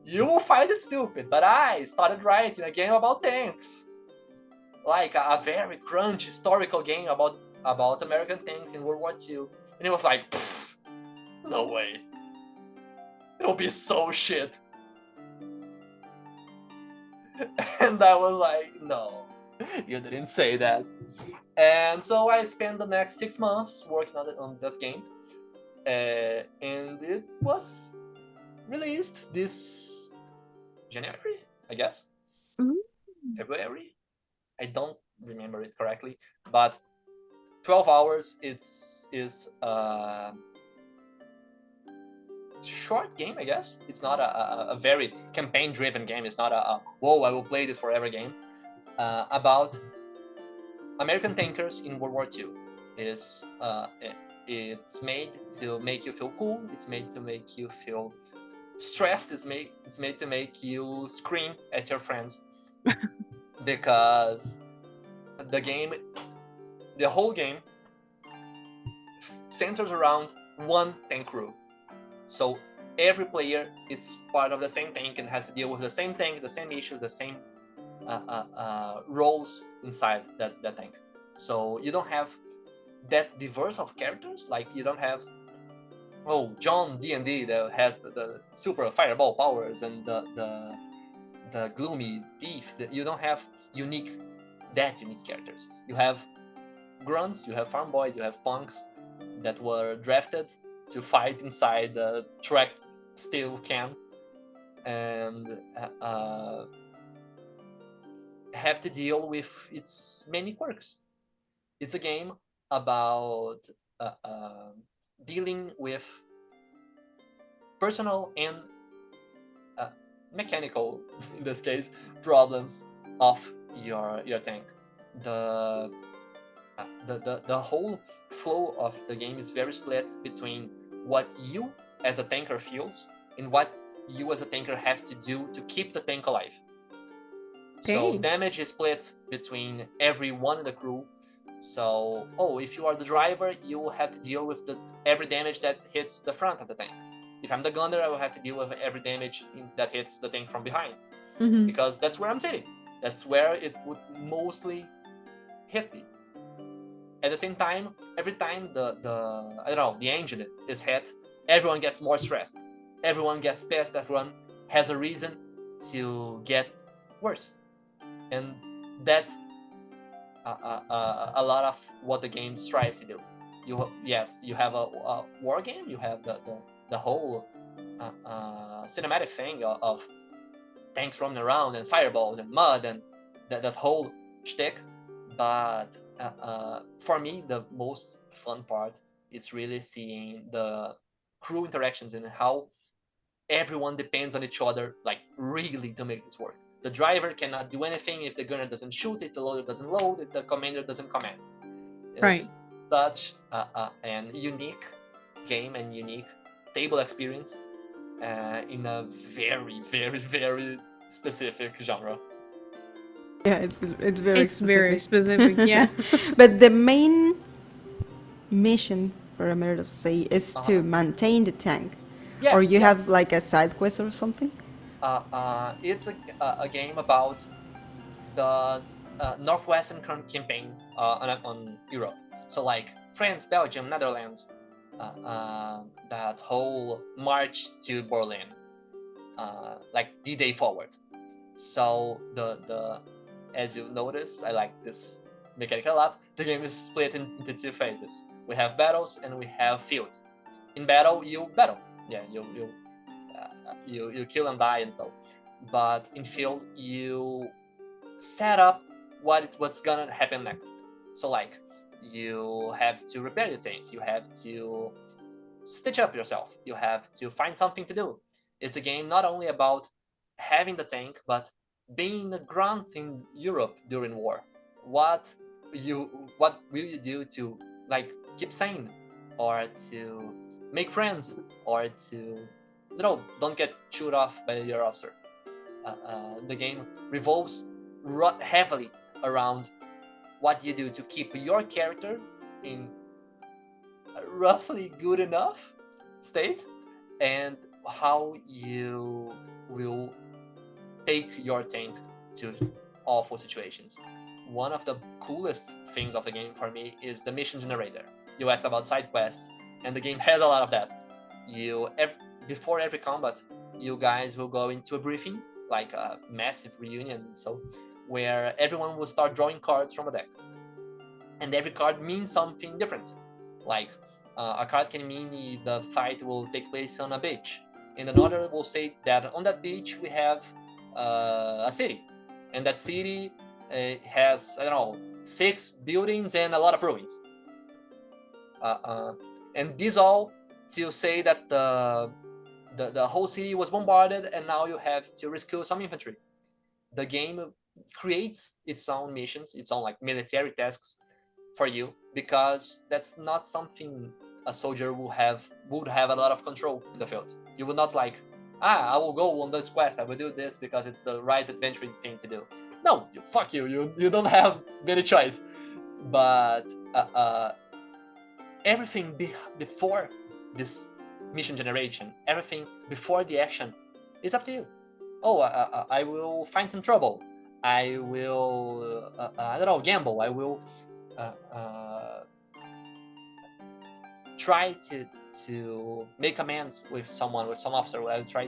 you will find it stupid, but I started writing a game about tanks, like a very crunchy historical game about American tanks in World War II. And it was like, no way. It'll be so shit. And I was like, no, you didn't say that. And so I spent the next 6 months working on that game. And it was released this January, I guess. February? I don't remember it correctly, but 12 hours is a short game, I guess. It's not a very campaign-driven game. It's not I will play this forever game. About American tankers in World War II. It's made to make you feel cool. It's made to make you feel stressed. It's made to make you scream at your friends. Because the whole game centers around one tank crew. So every player is part of the same tank and has to deal with the same tank, the same issues, the same roles inside that tank. So you don't have that diverse of characters. Like you don't have John D&D that has the super fireball powers and the gloomy thief. You don't have unique characters. You have grunts, you have farm boys, you have punks that were drafted to fight inside the track steel can and have to deal with its many quirks. It's a game about dealing with personal and mechanical, in this case, problems of your tank. The whole flow of the game is very split between what you as a tanker feels and what you as a tanker have to do to keep the tank alive. So Okay. damage is split between everyone in the crew. So, if you are the driver, you will have to deal with every damage that hits the front of the tank. If I'm the gunner, I will have to deal with every damage that hits the tank from behind, Mhm. because that's where I'm sitting. That's where it would mostly hit me. At the same time, every time the engine is hit, everyone gets more stressed. Everyone gets pissed. Everyone has a reason to get worse, and that's a lot of what the game strives to do. You have a war game. You have the whole cinematic thing of tanks roaming around and fireballs and mud and that whole shtick. But for me, the most fun part is really seeing the crew interactions and how everyone depends on each other, like really, to make this work. The driver cannot do anything if the gunner doesn't shoot, if the loader doesn't load, if the commander doesn't command. It's Right. such an unique game and unique table experience in a very, very, very specific genre. Yeah, it's very It's specific. very specific, yeah. But the main mission, for a minute of say, is Uh-huh. to maintain the tank. Yeah, Or you yeah. have like a side quest or something? It's a game about the northwestern campaign on Europe. So like France, Belgium, Netherlands, that whole march to Berlin, like D-Day forward. So the as you notice, I like this mechanic a lot. The game is split into two phases. We have battles and we have field. In battle, you battle. Yeah, you kill and die and so. But in field, you set up what's gonna happen next. So like, you have to repair your tank. You have to stitch up yourself. You have to find something to do. It's a game not only about having the tank, but being a grunt in Europe during war. What will you do to like keep sane, or to make friends, or to don't get chewed off by your officer? The game revolves heavily around what you do to keep your character in a roughly good enough state, and how you will take your tank to awful situations. One of the coolest things of the game for me is the mission generator. You asked about side quests, and the game has a lot of that. Before every combat, you guys will go into a briefing, like a massive reunion, so where everyone will start drawing cards from a deck, and every card means something different. Like a card can mean the fight will take place on a beach, and another will say that on that beach we have a city, and that city has 6 buildings and a lot of ruins. And these all to say that the whole city was bombarded, and now you have to rescue some infantry. The game creates its own missions, its own like military tasks for you, because that's not something a soldier would have a lot of control in the field. You would not like, I will go on this quest, I will do this because it's the right adventuring thing to do. No, fuck you don't have any choice. But everything before this mission generation, everything before the action is up to you. I will find some trouble. I will, gamble. I will try to make amends with some officer. I'll try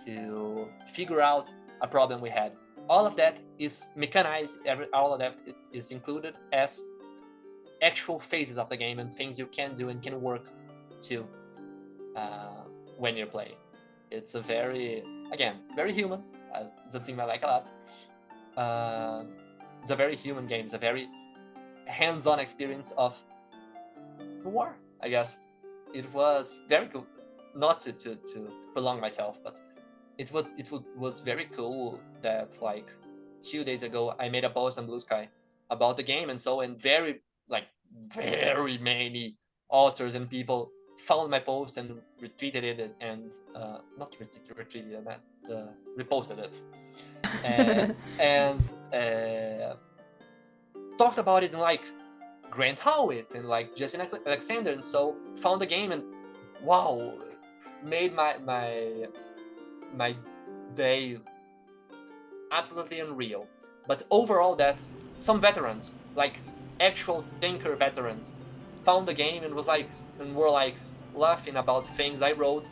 to figure out a problem we had. All of that is mechanized. All of that is included as actual phases of the game and things you can do and can work to when you're playing. It's a very human. It's a thing I like a lot. It's a very human game. It's a very hands-on experience of war, I guess. It was very cool. Not to prolong myself, but it was very cool that like 2 days ago I made a post on Blue Sky about the game, and very many authors and people found my post and retweeted it, and not retweeted it, reposted it, and talked about it in like Grant Howitt and like Justin Alexander, and so found the game, and wow, made my day absolutely unreal. But overall, that some veterans, like actual thinker veterans, found the game and were like laughing about things I wrote,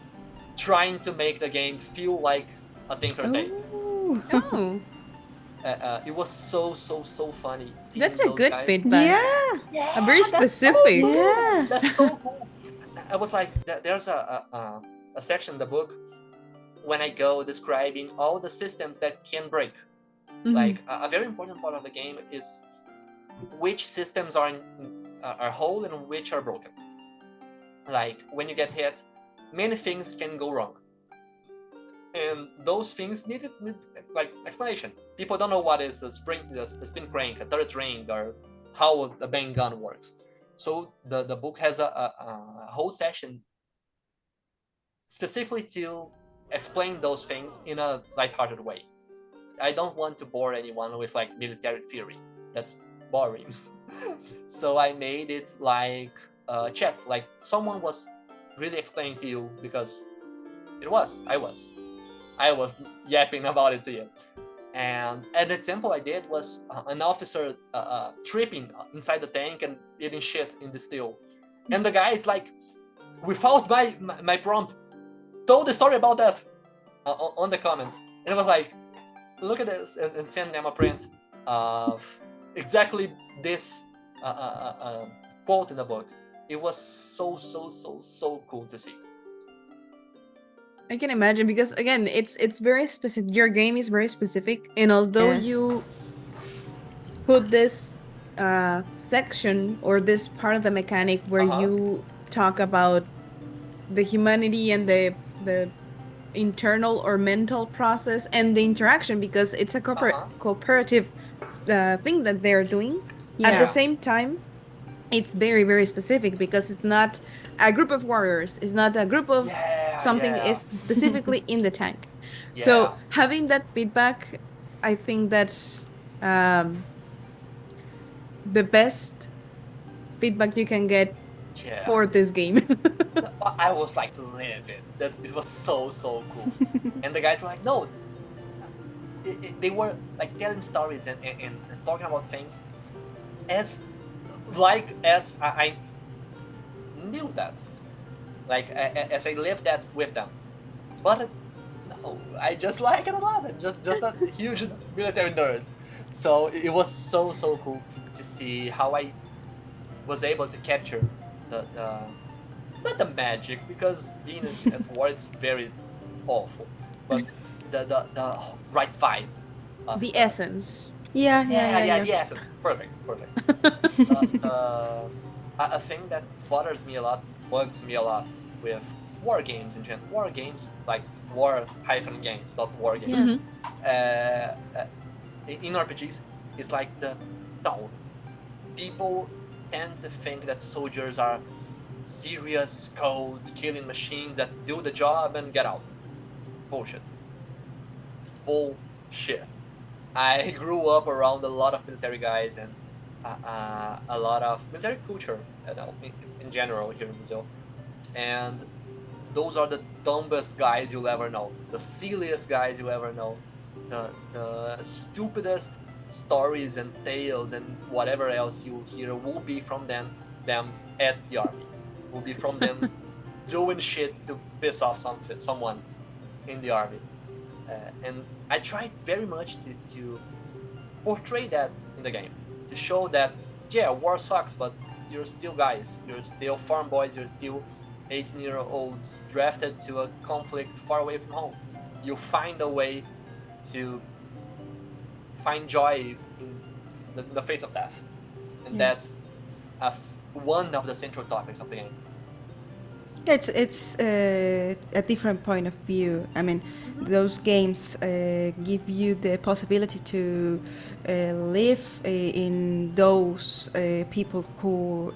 trying to make the game feel like a thinker's day. Oh, It was so funny. that's a those good guys. feedback. Yeah. Very specific. Yeah. That's so cool. I was like, there's a section in the book when I go describing all the systems that can break. Mhm. Like a very important part of the game is which systems are whole and which are broken. Like when you get hit, many things can go wrong, and those things need like explanation. People don't know what is a spin crank, a turret ring, or how a bang gun works. So the book has a whole section specifically to explain those things in a lighthearted way. I don't want to bore anyone with like military theory. That's boring. So I made it like chat, like someone was really explaining to you, because I was yapping about it to you. And an example I did was an officer tripping inside the tank and eating shit in the steel. And the guy is like, without my prompt, told the story about that on the comments. And it was like, look at this, and send them a print of exactly this quote in the book. It was so cool to see. I can imagine, because again, it's very specific. Your game is very specific, and although Yeah. you put this section or this part of the mechanic where you talk about the humanity and the internal or mental process and the interaction, because it's a cooperative thing that they're doing. At Yeah. the same time, it's very very specific, because it's not a group of warriors, it's not a group of something, is specifically in the tank. So having that feedback, I think that's the best feedback you can get for this game. I was like livid. That it was so cool. And the guys were like, no, they were like telling stories and talking about things as I knew that, like as I lived that with them. But no, I just like it a lot. I'm just a huge military nerd. So it was so cool to see how I was able to capture the not the magic, because being at war it's very awful, but the right vibe. The essence. Yeah. The essence. Perfect. A thing that bugs me a lot with war games in general. War games, like war-games, not war games. In RPGs, it's like the tone. People tend to think that soldiers are serious, cold, killing machines that do the job and get out. Bullshit. I grew up around a lot of military guys and a lot of military culture, in general here in Brazil. And those are the dumbest guys you'll ever know, the silliest guys you'll ever know, the stupidest stories and tales and whatever else you hear will be from them at the army. Will be from them doing shit to piss off someone in the army. And I tried very much to portray that in the game, to show that, yeah, war sucks, but you're still guys, you're still farm boys, you're still 18-year-olds drafted to a conflict far away from home. You find a way to find joy in the face of death. and Yeah. that's one of the central topics of the game. It's a different point of view. I mean, those games give you the possibility to live in those people who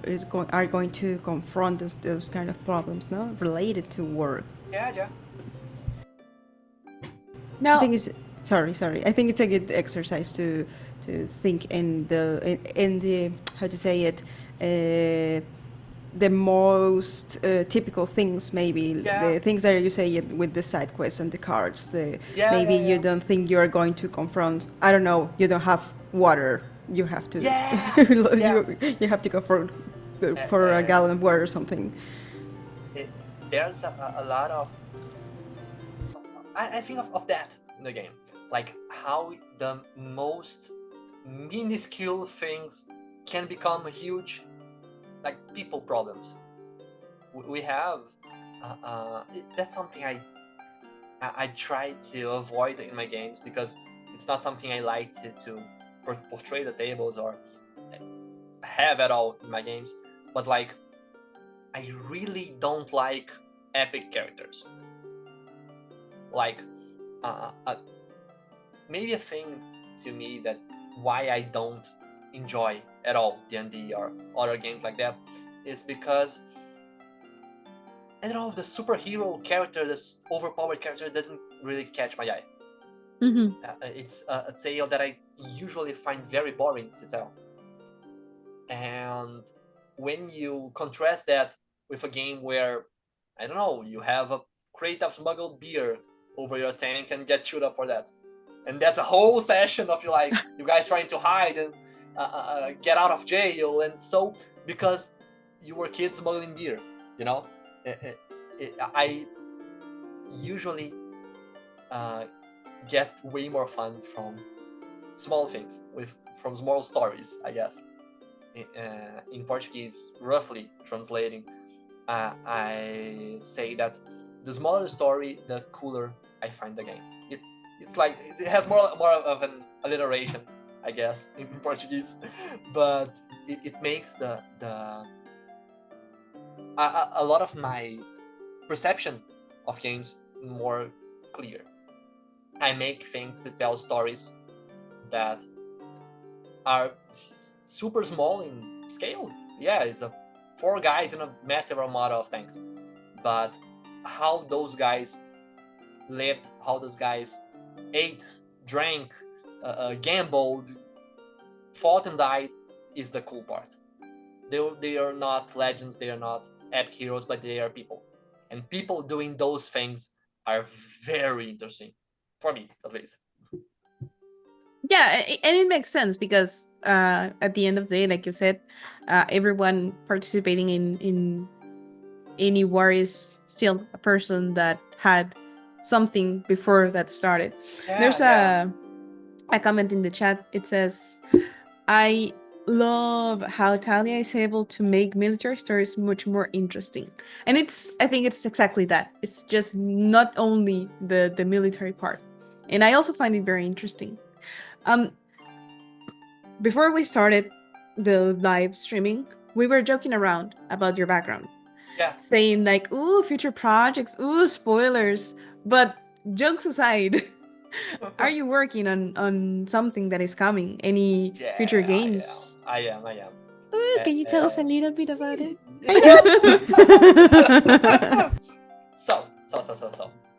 are going to confront those kind of problems, no, related to work. Yeah. I Now, think it's sorry. I think it's a good exercise to think in the how to say it. The most typical things, maybe the things that you say with the side quests and the cards. Maybe you don't think you're going to confront. I don't know. You don't have water. You have to. You have to go for a gallon of water or something. There's a lot of. I think of that in the game, like how the most minuscule things can become huge, like people problems. We have that's something I try to avoid in my games, because it's not something I like to portray the tables or have at all in my games. But like, I really don't like epic characters. Like maybe a thing to me that why I don't enjoy at all D&D or other games like that is because, I don't know, the superhero character, this overpowered character, doesn't really catch my eye. It's a tale that I usually find very boring to tell. And when you contrast that with a game where, I don't know, you have a crate of smuggled beer over your tank and get chewed up for that, and that's a whole session of you guys trying to hide and get out of jail, and so because you were kids smuggling beer, I usually get way more fun from small things, from small stories, I guess. In Portuguese, roughly translating, I say that the smaller the story, the cooler I find the game. It's like it has more of an alliteration, I guess, in Portuguese, but it makes a lot of my perception of games more clear. I make things to tell stories that are super small in scale. Yeah, it's 4 guys in a massive armada of tanks, but how those guys lived, how those guys ate, drank, gambled, fought and died is the cool part. They are not legends, they are not epic heroes, but they are people. And people doing those things are very interesting, for me at least. Yeah, and it makes sense because at the end of the day, like you said, everyone participating in any war is still a person that had something before that started. There's a comment in the chat. It says, I love how Talia is able to make military stories much more interesting. And I think it's exactly that. It's just not only the military part. And I also find it very interesting. Before we started the live streaming, we were joking around about your background. Yeah. Saying like, ooh, future projects, ooh, spoilers. But jokes aside, are you working on something that is coming? Any future games? I am. Ooh, can you tell us a little bit about it? So,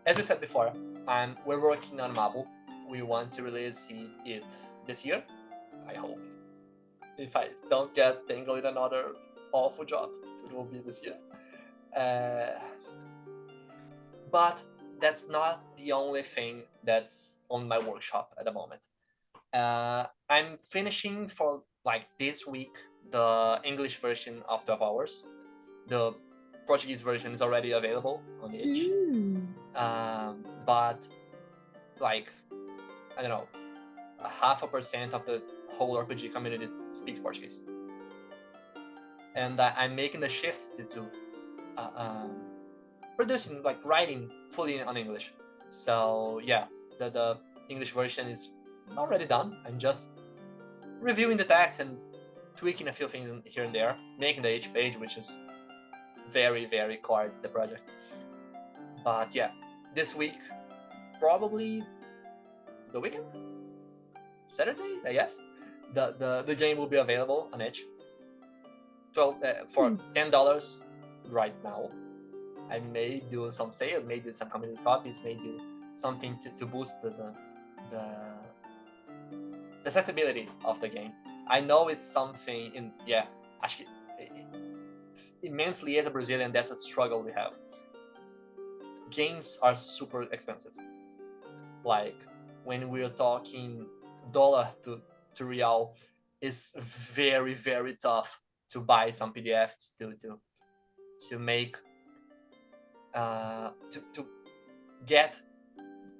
as we said before, we're working on Mabo. We want to release it this year, I hope. If I don't get tangled in another awful job, it will be this year. But that's not the only thing that's on my workshop at the moment. I'm finishing for this week the English version of 12 Hours. The Portuguese version is already available on itch. But I don't know, 0.5% of the whole RPG community speaks Portuguese. And I'm making the shift to producing, writing fully on English. So yeah, the English version is already done. I'm just reviewing the text and tweaking a few things here and there, making the H page, which is very, very core to the project. But yeah, this week, probably the weekend, Saturday, I guess, the game will be available on Edge. For $10 right now. I may do some sales, may do some community copies, may do something to boost the accessibility of the game. I know it's something actually immensely as a Brazilian, that's a struggle we have. Games are super expensive. Like when we're talking dollar to real, it's very, very tough to buy some PDFs to make to get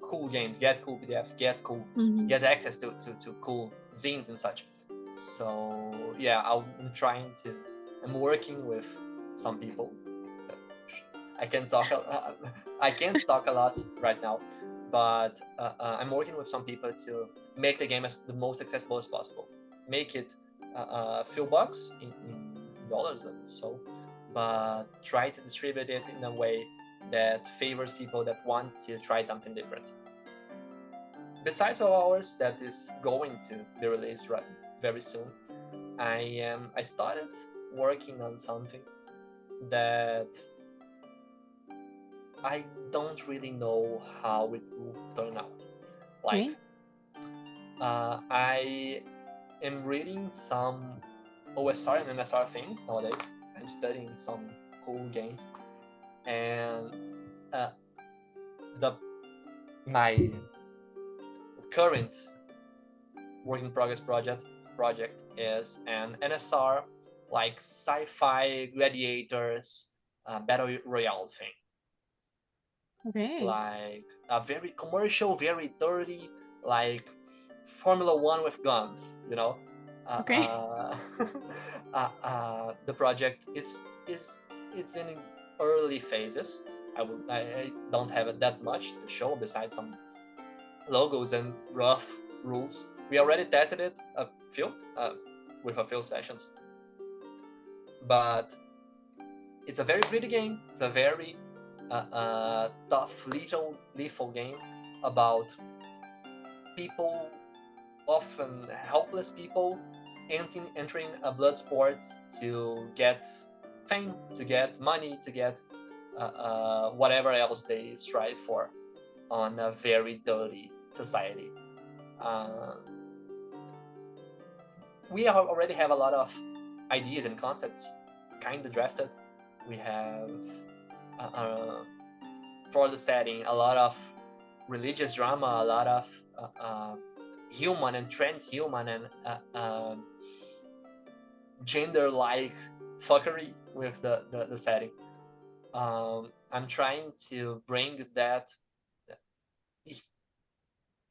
cool games, get cool PDFs, get access to cool zines and such. So yeah, I'm working with some people. I can't talk a lot right now, but I'm working with some people to make the game as the most accessible as possible. Make it a few bucks in dollars and so, but try to distribute it in a way that favors people that want to try something different. Besides 12 hours, that is going to be released very soon, I started working on something that I don't really know how it will turn out. Like, I am reading some OSR and NSR things nowadays. I'm studying some cool games, and my current work in progress project is an NSR like sci-fi gladiators battle royale thing. Okay. Like a very commercial, very dirty, like Formula One with guns, you know. Okay. The project it's in early phases. I don't have that much to show besides some logos and rough rules. We already tested it with a few sessions, but it's a very pretty game. It's a very tough, lethal game about people, often helpless people, entering a blood sport to get fame, to get money, to get whatever else they strive for on a very dirty society. We already have a lot of ideas and concepts kind of drafted. We have for the setting a lot of religious drama, a lot of human and transhuman and gender-like fuckery with the setting. I'm trying to bring that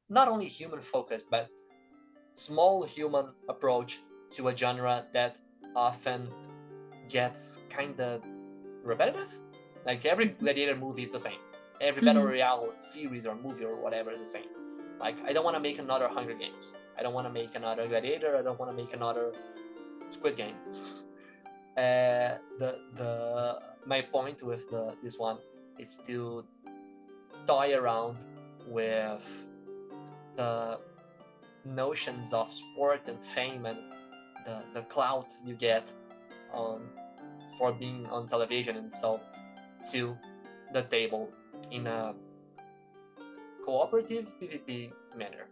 not only human focused but small human approach to a genre that often gets kind of repetitive. Like every gladiator movie is the same. Every battle royale series or movie or whatever is the same. Like I don't want to make another Hunger Games. I don't want to make another Gladiator. I don't want to make another Squid Game. My point with this one is to toy around with the notions of sport and fame and the clout you get for being on television and so to the table in a cooperative PvP manner.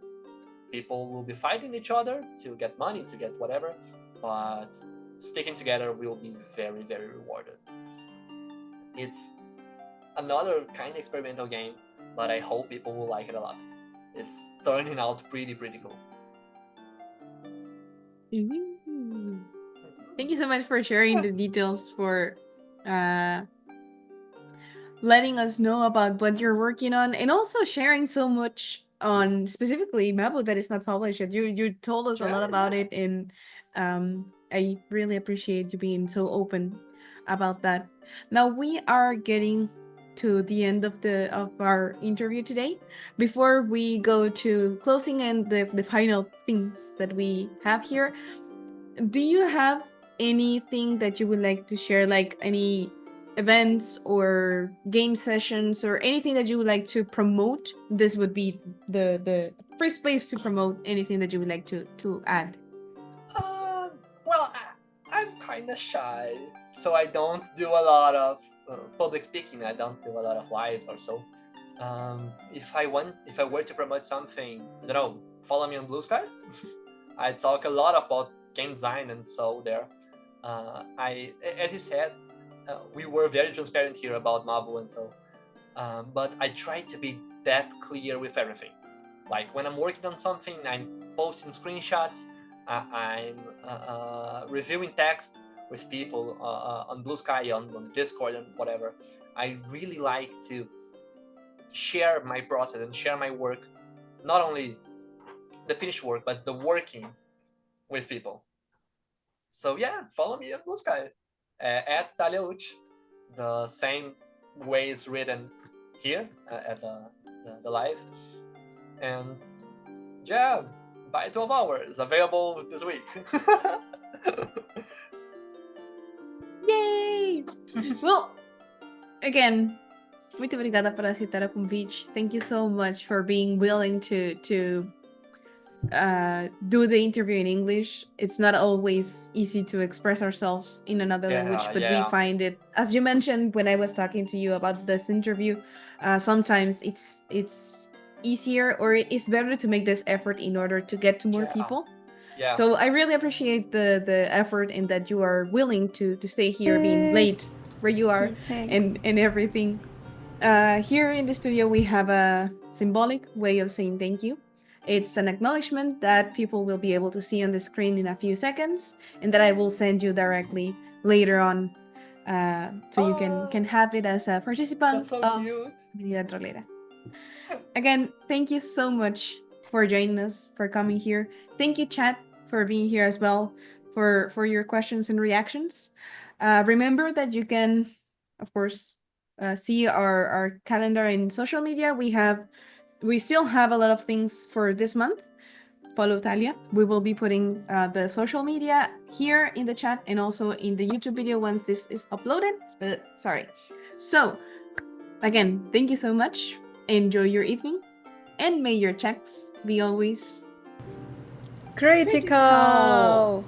People will be fighting each other to get money, to get whatever, but sticking together will be very, very rewarded. It's another kind of experimental game, but I hope people will like it a lot. It's turning out pretty cool. Thank you so much for sharing the details, for letting us know about what you're working on, and also sharing so much on specifically Mabu that is not published yet. You told us a lot about it, and I really appreciate you being so open about that. Now we are getting to the end of our interview today. Before we go to closing and the final things that we have here, do you have anything that you would like to share, like any events or game sessions or anything that you would like to promote? This would be the first place to promote anything that you would like to add. Well, I'm kind of shy, so I don't do a lot of public speaking. I don't do a lot of lives or so. If I were to promote something, I don't know, follow me on Blue Sky. I talk a lot about game design and so there. As you said, we were very transparent here about Marvel and so. But I try to be that clear with everything. Like when I'm working on something, I'm posting screenshots. I'm reviewing text with people on Blue Sky, on Discord, and whatever. I really like to share my process and share my work, not only the finished work, but the working with people. So yeah, follow me on Blue Sky at Tália Utsch. The same way is written here at the live. And yeah, buy 12 hours, available this week. Yay! Well, again, muito obrigada por aceitar o convite. Thank you so much for being willing to do the interview in English. It's not always easy to express ourselves in another language, but we find it, as you mentioned when I was talking to you about this interview, sometimes it's easier or it's better to make this effort in order to get to more people. Yeah. So I really appreciate the effort and that you are willing to stay here, being late where you are, Thanks. and everything. Here in the studio, we have a symbolic way of saying thank you. It's an acknowledgement that people will be able to see on the screen in a few seconds, and that I will send you directly later on, so you can have it as a participant so of cute. Femineidad Rollera'. Again, thank you so much for joining us, for coming here. Thank you, chat, for being here as well, for your questions and reactions. Remember that you can, of course, see our calendar in social media. We still have a lot of things for this month. Follow Tália. We will be putting the social media here in the chat and also in the YouTube video once this is uploaded. Sorry. So, again, thank you so much. Enjoy your evening, and may your checks be always Critical.